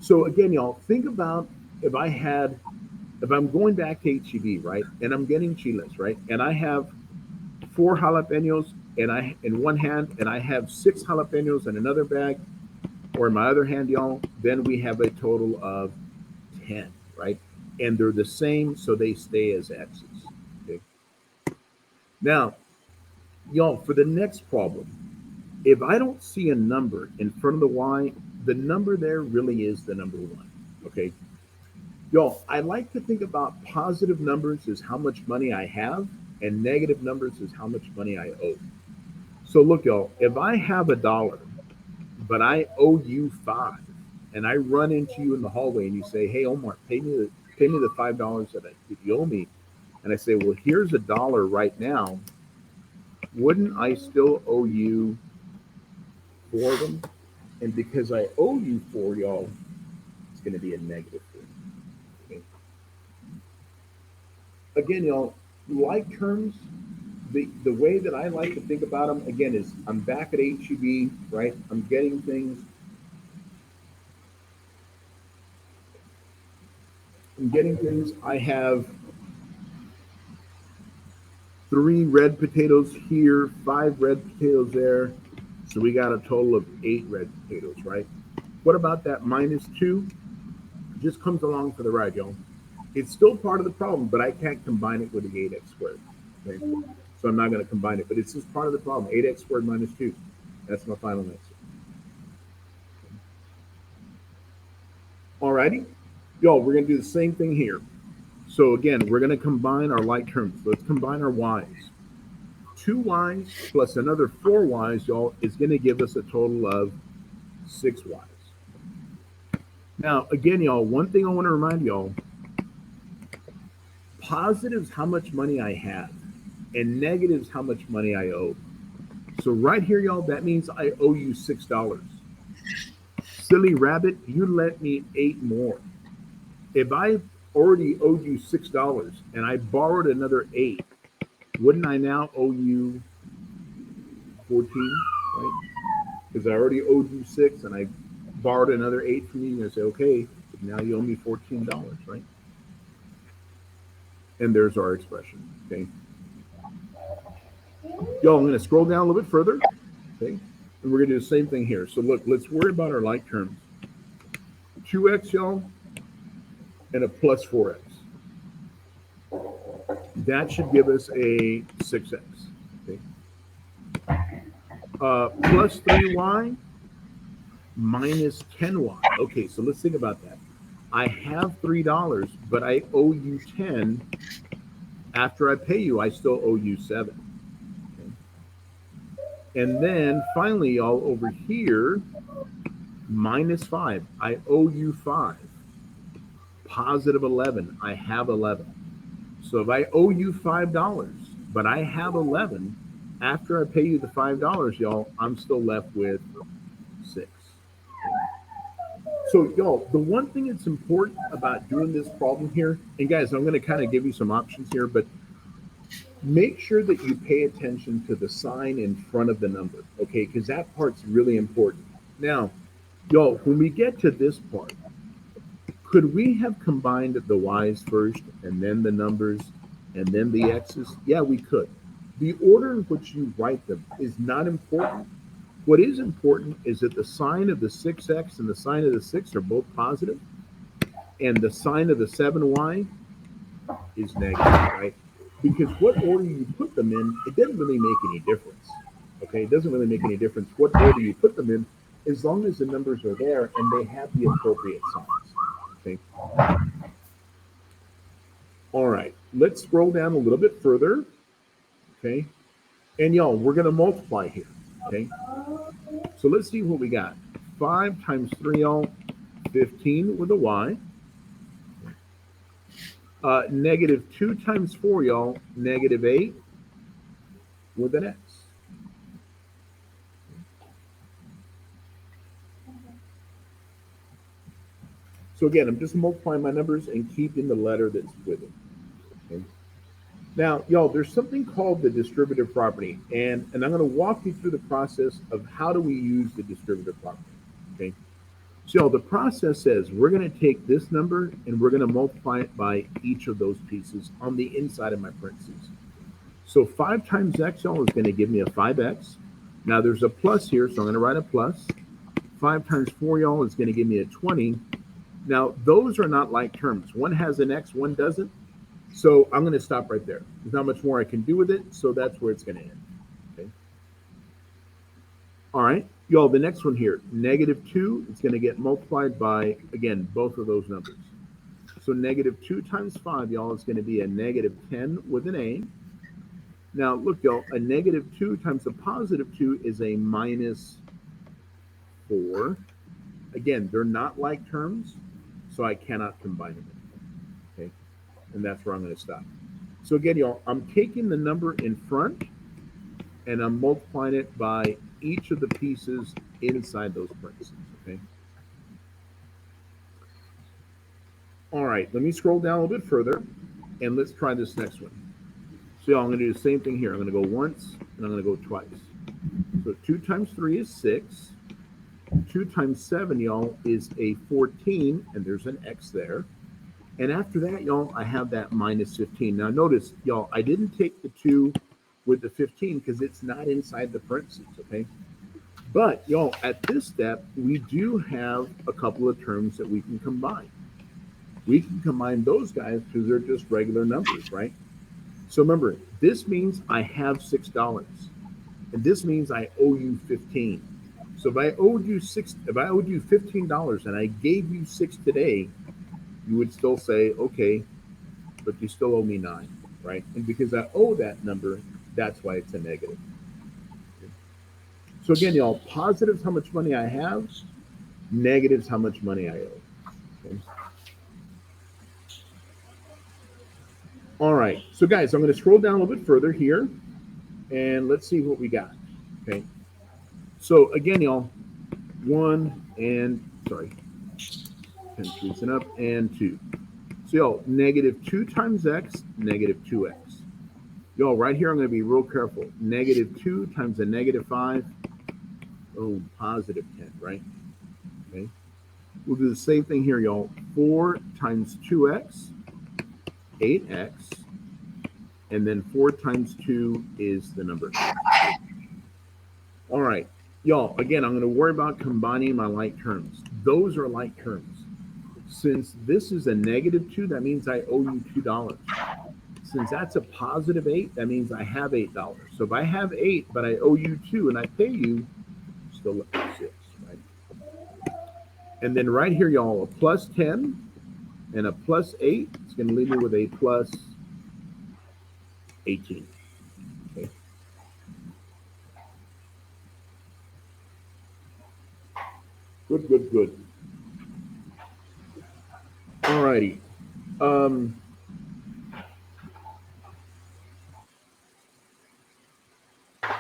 So again, y'all, think about if I'm going back to HEB, right, and I'm getting chiles, right, and I have 4 jalapenos and in one hand, and I have 6 jalapenos in another bag, or in my other hand, y'all, then we have a total of 10, right? And they're the same, so they stay as x's. Okay. Now, y'all, for the next problem, if I don't see a number in front of the y, the number there really is the number 1. Okay. Y'all, I like to think about positive numbers as how much money I have, and negative numbers is how much money I owe. So look, y'all, if I have $1, but I owe you 5, and I run into you in the hallway and you say, "Hey, Omar, pay me the $5 that you owe me," and I say, "Well, here's $1 right now," wouldn't I still owe you 4 of them? And because I owe you 4, y'all, it's going to be a negative 4. Okay. Again, y'all, like terms, the way that I like to think about them, again, is I'm back at HEB, right? I'm getting things. I have 3 red potatoes here, 5 red potatoes there. So we got a total of 8 red potatoes, right? What about that -2? It just comes along for the ride, y'all. It's still part of the problem, but I can't combine it with the 8x squared. Okay? So I'm not going to combine it, but it's just part of the problem. 8x squared minus 2. That's my final answer. Alrighty. Y'all, we're going to do the same thing here. So again, we're going to combine our like terms. Let's combine our y's. 2 y's plus another 4 y's, y'all, is going to give us a total of 6 y's. Now, again, y'all, one thing I want to remind y'all, positives how much money I have, and negatives how much money I owe. So right here, y'all, that means I owe you $6. Silly rabbit, you lent me 8 more. If I already owed you $6 and I borrowed another 8, wouldn't I now owe you 14, right? Because I already owed you 6 and I borrowed another 8 from you, and I say, okay, now you owe me $14, right? And there's our expression, okay? Y'all, I'm going to scroll down a little bit further. Okay. And we're going to do the same thing here. So look, let's worry about our like terms. 2x, y'all, and a plus 4x. That should give us a 6x. Okay. Plus 3y minus 10y. Okay, so let's think about that. I have $3, but I owe you 10. After I pay you, I still owe you 7. Okay. And then finally, y'all, over here, minus 5. I owe you 5. Positive 11. I have 11. So if I owe you $5, but I have 11, after I pay you the $5, y'all, I'm still left with 6. So, y'all, the one thing that's important about doing this problem here, and guys, I'm going to kind of give you some options here, but make sure that you pay attention to the sign in front of the number, okay? Because that part's really important. Now, y'all, when we get to this part, could we have combined the y's first and then the numbers and then the x's? Yeah, we could. The order in which you write them is not important. What is important is that the sign of the 6x and the sign of the 6 are both positive, and the sign of the 7y is negative, right? Because what order you put them in, it doesn't really make any difference. Okay, it doesn't really make any difference what order you put them in, as long as the numbers are there and they have the appropriate signs. Okay. All right, let's scroll down a little bit further. Okay, and y'all, we're going to multiply here. Okay, so let's see what we got. 5 times 3, y'all, 15 with a y. Negative 2 times 4, y'all, negative 8 with an x. So again, I'm just multiplying my numbers and keeping the letter that's with it. Okay. Now, y'all, there's something called the distributive property, and I'm going to walk you through the process of how do we use the distributive property. Okay. So the process says we're going to take this number and we're going to multiply it by each of those pieces on the inside of my parentheses. So 5 times x, y'all, is going to give me a 5x. Now there's a plus here, so I'm going to write a plus. 5 times 4, y'all, is going to give me a 20. Now those are not like terms. One has an x, one doesn't. So I'm going to stop right there. There's not much more I can do with it, so that's where it's going to end. Okay. All right, y'all, the next one here, negative 2, it's going to get multiplied by, again, both of those numbers. So negative 2 times 5, y'all, is going to be a negative 10 with an A. Now, look, y'all, a negative 2 times a positive 2 is a minus 4. Again, they're not like terms, so I cannot combine them. Okay, and that's where I'm going to stop. So again, y'all, I'm taking the number in front and I'm multiplying it by each of the pieces inside those parentheses, okay? All right, let me scroll down a little bit further and let's try this next one. So y'all, I'm going to do the same thing here. I'm going to go once and I'm going to go twice. So 2 times 3 is 6. 2 times 7, y'all, is a 14, and there's an x there. And after that, y'all, I have that minus 15. Now notice, y'all, I didn't take the 2 with the 15 because it's not inside the parentheses, okay? But, y'all, at this step, we do have a couple of terms that we can combine. We can combine those guys because they're just regular numbers, right? So remember, this means I have $6, and this means I owe you 15. So if I owed you $15 and I gave you 6 today, you would still say, okay, but you still owe me 9, right? And because I owe that number, that's why it's a negative. So again, y'all, positives how much money I have, negatives how much money I owe. Okay. All right, so guys, I'm going to scroll down a little bit further here, and let's see what we got. Okay. So again, y'all, 1 and 10 reason up and 2. So y'all, negative 2 times x, negative 2x. Y'all, right here, I'm going to be real careful. Negative 2 times a negative 5. Oh, positive 10, right? Okay. We'll do the same thing here, y'all. 4 times 2x, 8x. And then 4 times 2 is the number. All right, y'all, again, I'm going to worry about combining my like terms. Those are like terms. Since this is a -2, that means I owe you $2. Since that's a +8, that means I have $8. So if I have 8, but I owe you 2 and I pay you, still left with 6, right? And then right here, y'all, a +10 and a +8 is going to leave me with a +18. Okay. Good. All righty.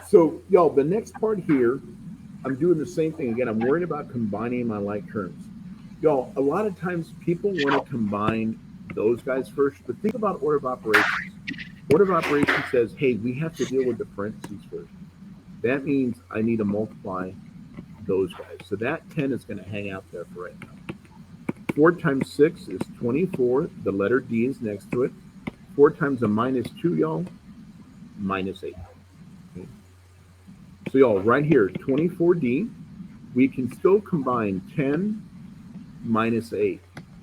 So, y'all, the next part here, I'm doing the same thing again. I'm worried about combining my like terms. Y'all, a lot of times people want to combine those guys first, but think about order of operations. Order of operations says, hey, we have to deal with the parentheses first. That means I need to multiply those guys. So that 10 is going to hang out there for right now. 4 times 6 is 24. The letter D is next to it. 4 times a -2, y'all, -8. Okay. So y'all, right here, 24D, we can still combine 10 minus 8.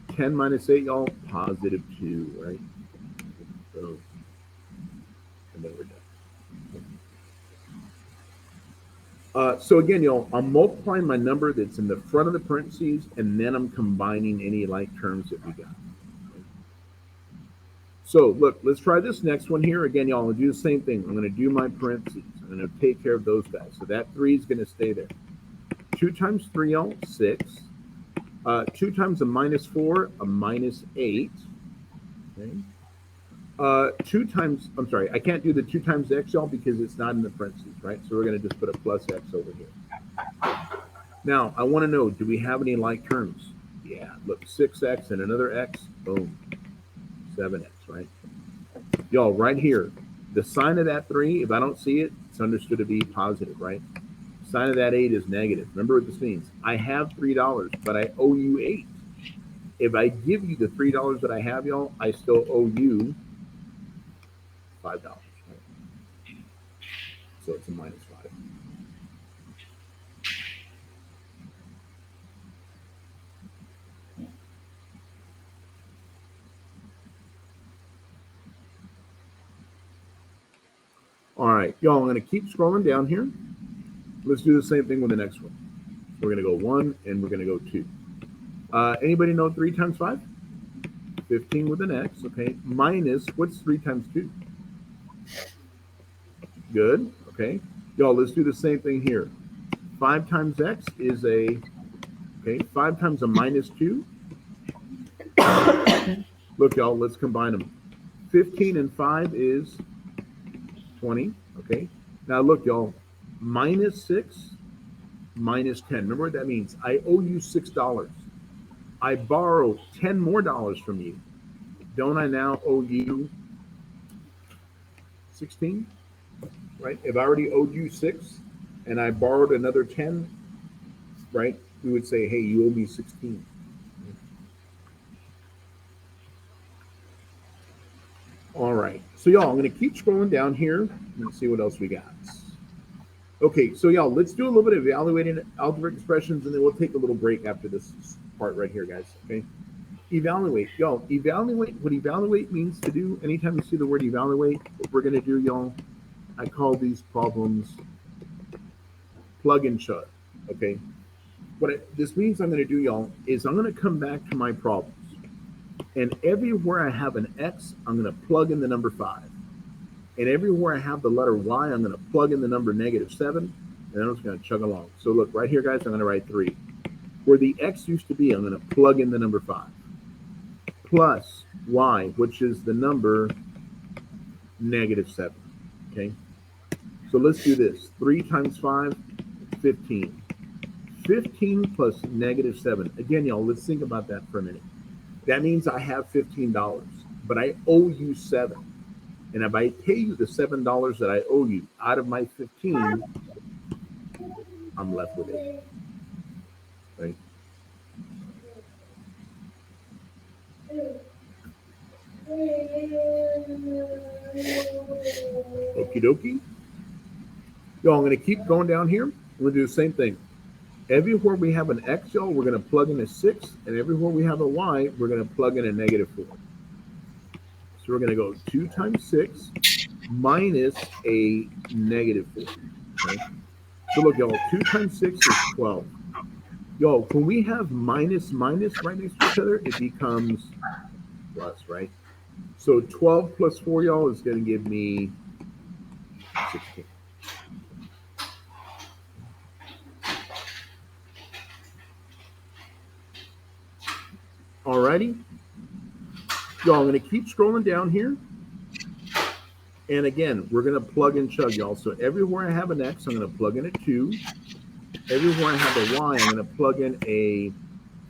10 minus 8, y'all, +2, right? So, and then we're done. So again, y'all, I'm multiplying my number that's in the front of the parentheses, and then I'm combining any like terms that we got. Okay. So look, let's try this next one here. Again, y'all, I'm going to do the same thing. I'm going to do my parentheses. I'm going to take care of those guys. So that 3 is going to stay there. 2 times 3, y'all, 6. 2 times a -4, a -8. Okay. 2 times, I'm sorry, I can't do the 2 times x, y'all, because it's not in the parentheses, right? So we're going to just put a +x over here. Now, I want to know, do we have any like terms? Yeah, look, 6x and another x, boom, 7x, right? Y'all, right here, the sign of that 3, if I don't see it, it's understood to be positive, right? Sign of that 8 is negative. Remember what this means. I have $3, but I owe you 8. If I give you the $3 that I have, y'all, I still owe you $5. Right? So it's a -5. All right, y'all, I'm going to keep scrolling down here. Let's do the same thing with the next one. We're going to go 1 and we're going to go 2. Anybody know 3 times 5? 15 with an x, okay. Minus, what's 3 times 2? Good, okay. Y'all, let's do the same thing here. 5 times x is a, okay, 5 times a -2. Look, y'all, let's combine them. 15 and 5 is 20, okay. Now look, y'all, -6, -10. Remember what that means? I owe you $6. I borrow 10 more dollars from you. Don't I now owe you 16? Right? If I already owed you 6 and I borrowed another 10, right? We would say, hey, you owe me 16. All right. So y'all, I'm going to keep scrolling down here and see what else we got. Okay, so y'all, let's do a little bit of evaluating algebraic expressions, and then we'll take a little break after this part right here, guys. Okay. Evaluate, y'all. Evaluate. What evaluate means to do. Anytime you see the word evaluate, what we're going to do, y'all, I call these problems plug and chug. Okay. This means I'm going to do, y'all, is I'm going to come back to my problems, and everywhere I have an x, I'm going to plug in the number 5. And everywhere I have the letter y, I'm going to plug in the number -7, and then I'm just going to chug along. So look, right here, guys, I'm going to write 3. Where the x used to be, I'm going to plug in the number 5. Plus y, which is the number -7. Okay? So let's do this. 3 times 5, 15. 15 plus -7. Again, y'all, let's think about that for a minute. That means I have $15, but I owe you 7. And if I pay you the $7 that I owe you out of my 15, I'm left with 8. Right? Okie dokie. Y'all, I'm going to keep going down here. We're going to do the same thing. Everywhere we have an X, y'all, we're going to plug in a 6. And everywhere we have a Y, we're going to plug in a -4. So we're going to go 2 times 6 minus a -4. Okay? So look, y'all, 2 times 6 is 12. Y'all, when we have minus minus right next to each other, it becomes plus, right? So 12 plus 4, y'all, is going to give me 16. Alrighty. Y'all, I'm going to keep scrolling down here. And again, we're going to plug and chug, y'all. So everywhere I have an X, I'm going to plug in a 2. Everywhere I have a Y, I'm going to plug in a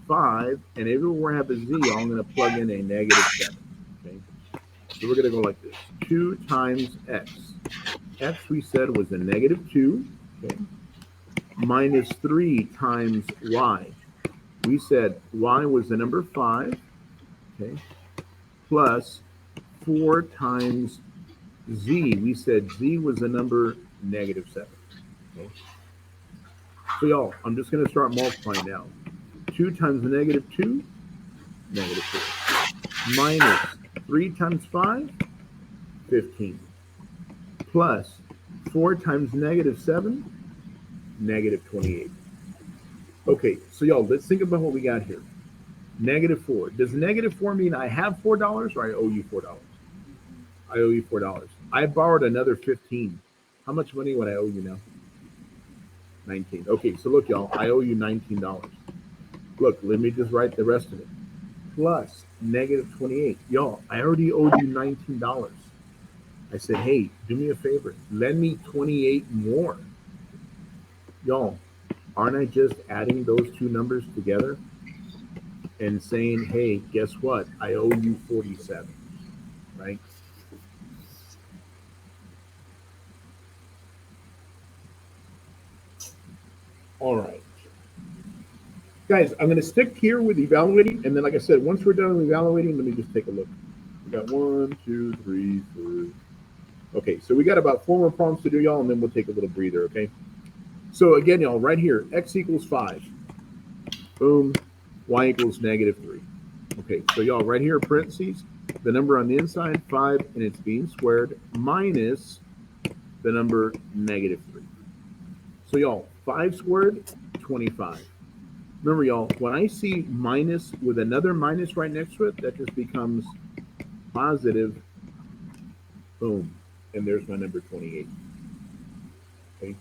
5. And everywhere I have a Z, I'm going to plug in a -7. Okay. So we're going to go like this. 2 times X. X, we said, was a -2. Okay. Minus 3 times Y. We said Y was the number 5. Okay. Plus 4 times Z. We said Z was the number -7. Okay. So y'all, I'm just going to start multiplying now. 2 times the -2, -4. Minus 3 times 5, 15. Plus 4 times -7, -28. Okay, so y'all, let's think about what we got here. -4. Does -4 mean I have $4 or I owe you $4? I owe you $4. I borrowed another 15. How much money would I owe you now? 19. Okay, so look, y'all, I owe you $19. Look, let me just write the rest of it. Plus -28. Y'all, I already owed you $19. I said, hey, do me a favor. Lend me 28 more. Y'all, aren't I just adding those two numbers together and saying, hey, guess what? I owe you 47, right? All right. Guys, I'm going to stick here with evaluating. And then, like I said, once we're done with evaluating, let me just take a look. We got 1, 2, 3, 4. Okay, so we got about 4 more problems to do, y'all, and then we'll take a little breather, okay? So again, y'all, right here, X equals 5. Boom. Y equals -3. Okay, so y'all, right here, parentheses, the number on the inside, 5, and it's being squared, minus the number -3. So y'all, 5 squared, 25. Remember, y'all, when I see minus with another minus right next to it, that just becomes positive. Boom. And there's my number 28. Okay.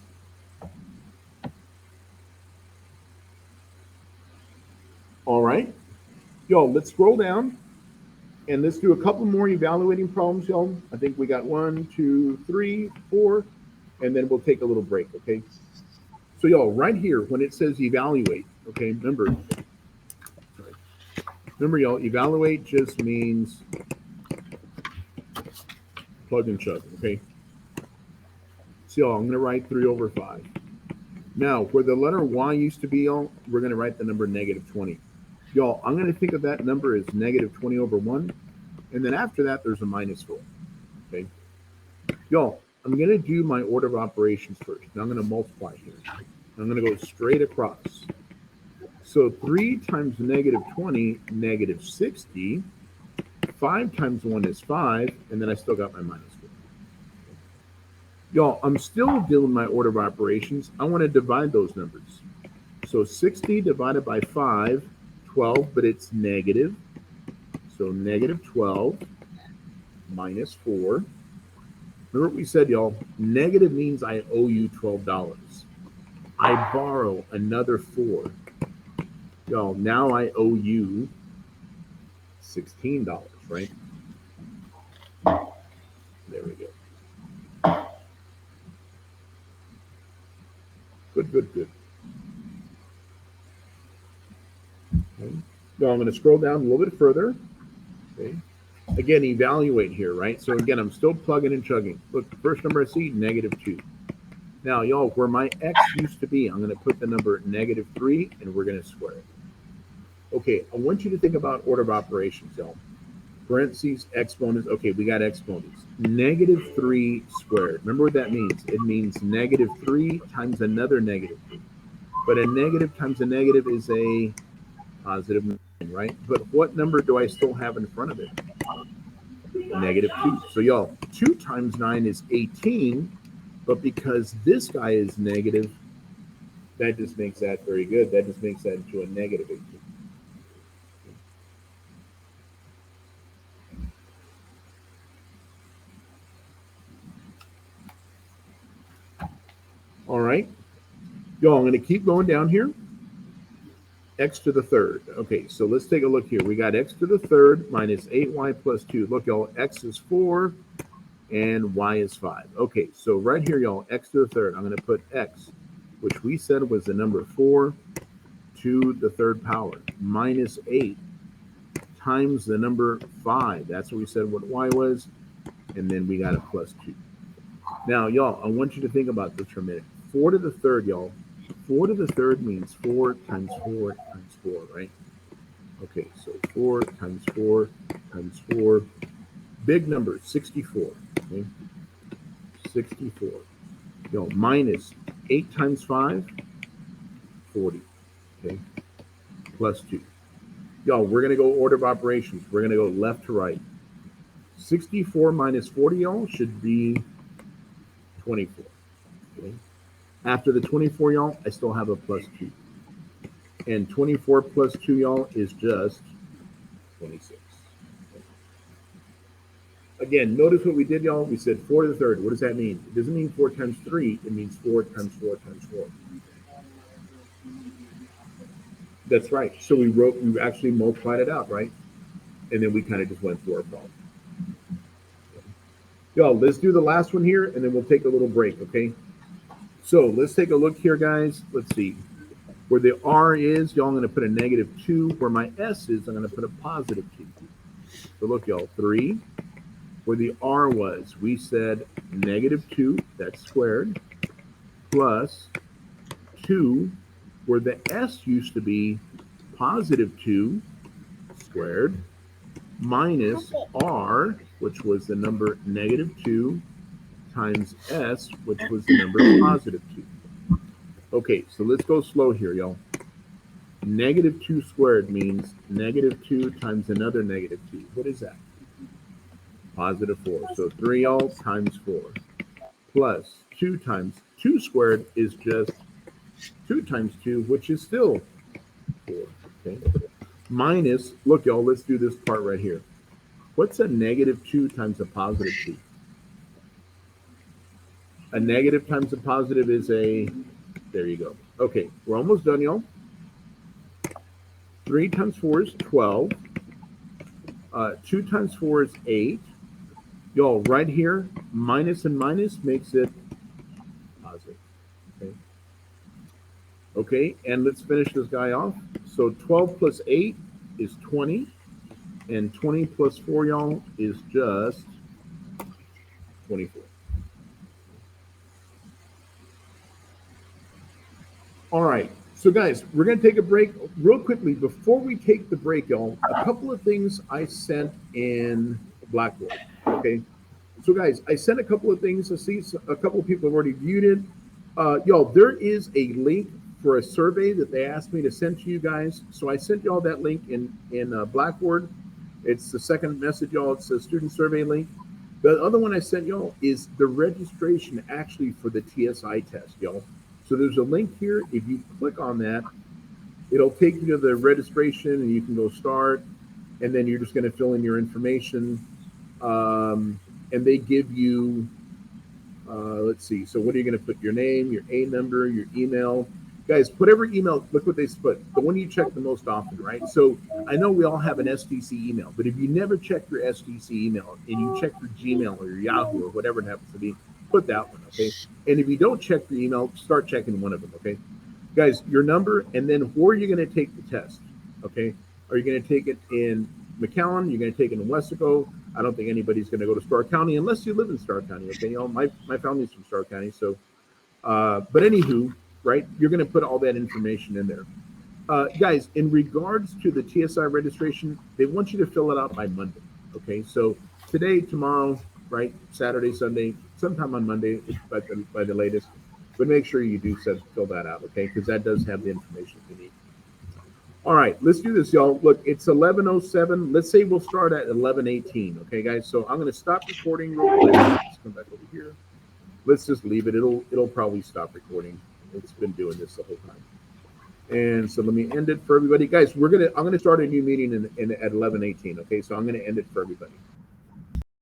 All right. Y'all, let's scroll down and let's do a couple more evaluating problems, y'all. I think we got 1, 2, 3, 4, and then we'll take a little break, okay? So y'all, right here, when it says evaluate, okay, remember, y'all, evaluate just means plug and chug, okay? So y'all, I'm going to write 3 over 5. Now, where the letter Y used to be, y'all, we're going to write the number -20. Y'all, I'm going to think of that number as -20 over 1. And then after that, there's a -4. Okay. Y'all, I'm going to do my order of operations first. Now I'm going to multiply here. I'm going to go straight across. So 3 times -20, -60. 5 times 1 is 5. And then I still got my -4. Y'all, I'm still doing my order of operations. I want to divide those numbers. So 60 divided by 5, 12, but it's negative. So -12 minus 4. Remember what we said, y'all? Negative means I owe you $12. I borrow another 4. Y'all, now I owe you $16, right? There we go. Good. Okay. Now I'm going to scroll down a little bit further. Okay. Again, evaluate here, right? So again, I'm still plugging and chugging. Look, the first number I see, -2. Now, y'all, where my X used to be, I'm going to put the number -3, and we're going to square it. Okay, I want you to think about order of operations, y'all. parentheses, exponents. Okay, we got exponents. -3 squared. Remember what that means? It means -3 times another negative 3. But a negative times a negative is a positive 9, right? But what number do I still have in front of it? -2. So y'all, 2 times 9 is 18, but because this guy is negative, that just makes that very good. That just makes that into a -18. All right. Y'all, I'm going to keep going down here. X to the third. Okay, so let's take a look here. We got x to the third minus 8y plus 2. Look, y'all, x is 4 and y is 5. Okay, so right here, y'all, x to the third. I'm going to put x, which we said was the number 4 to the third power, minus 8 times the number 5. That's what we said what y was. And then we got a plus 2. Now, y'all, I want you to think about this for a minute. 4 to the third, y'all. 4 to the third means 4 times 4 times 4, right? Okay, so 4 times 4 times 4. Big number, 64. Okay, 64. Yo, minus 8 times 5, 40. Okay, plus 2. Y'all, we're going to go order of operations. We're going to go left to right. 64 minus 40, y'all, should be 24. Okay. After the 24, y'all, I still have a plus 2. And 24 plus 2, y'all, is just 26. Again, notice what we did, y'all. We said 4 to the third. What does that mean? It doesn't mean 4 times 3. It means 4 times 4 times 4. That's right. So we actually multiplied it out, right? And then we kind of just went through our problem. Y'all, let's do the last one here, and then we'll take a little break, okay? So let's take a look here, guys. Let's see. Where the R is, y'all, I'm going to put a -2. Where my S is, I'm going to put a +2. So look, y'all, 3. Where the R was, we said -2, that's squared, plus 2. Where the S used to be, +2 squared, minus R, which was the number -2, times S, which was the number +2. Okay, so let's go slow here, y'all. -2 squared means -2 times another -2. What is that? +4. So 3, y'all, times 4. Plus 2 times 2 squared is just 2 times 2, which is still 4. Okay. Minus, look, y'all, let's do this part right here. What's a -2 times a +2? A negative times a positive is a, there you go. Okay, we're almost done, y'all. 3 times 4 is 12. 2 times 4 is 8. Y'all, right here, minus and minus makes it positive. Okay. Okay, and let's finish this guy off. So 12 plus 8 is 20. And 20 plus 4, y'all, is just 24. All right. So, guys, we're going to take a break real quickly. Before we take the break, y'all, a couple of things I sent in Blackboard. Okay. So, guys, I sent a couple of things. I see a couple of people have already viewed it. Y'all, there is a link for a survey that they asked me to send to you guys. So I sent y'all that link in Blackboard. It's the second message, y'all. It's a student survey link. The other one I sent y'all is the registration actually for the TSI test, y'all. So there's a link here. If you click on that, it'll take you to the registration and you can go start. And then you're just going to fill in your information. And they give you, let's see. So what are you going to put? Your name, your A number, your email. Guys, put every email. Look what they put. The one you check the most often, right? So I know we all have an SDC email, but if you never check your SDC email and you check your Gmail or your Yahoo or whatever it happens to be, put that one, okay? And if you don't check your email, start checking one of them, okay? Guys, your number, and then where are you going to take the test, okay? Are you going to take it in McAllen? You're going to take it in Wesco? I don't think anybody's going to go to Starr County unless you live in Starr County, okay? You know, my family's from Starr County, so, but anywho, right? You're going to put all that information in there. Guys, in regards to the TSI registration, they want you to fill it out by Monday, Okay, so today, tomorrow, right? Saturday, Sunday, sometime on Monday, by the latest. But make sure you do fill that out, okay? Because that does have the information you need. All right, let's do this, y'all. Look, it's 11:07. Let's say we'll start at 11:18. Okay, guys. So I'm going to stop recording real quick. Let's come back over here. Let's just leave it. It'll probably stop recording. It's been doing this the whole time. And so let me end it for everybody, guys. I'm gonna start a new meeting at 11:18. Okay, so I'm gonna end it for everybody.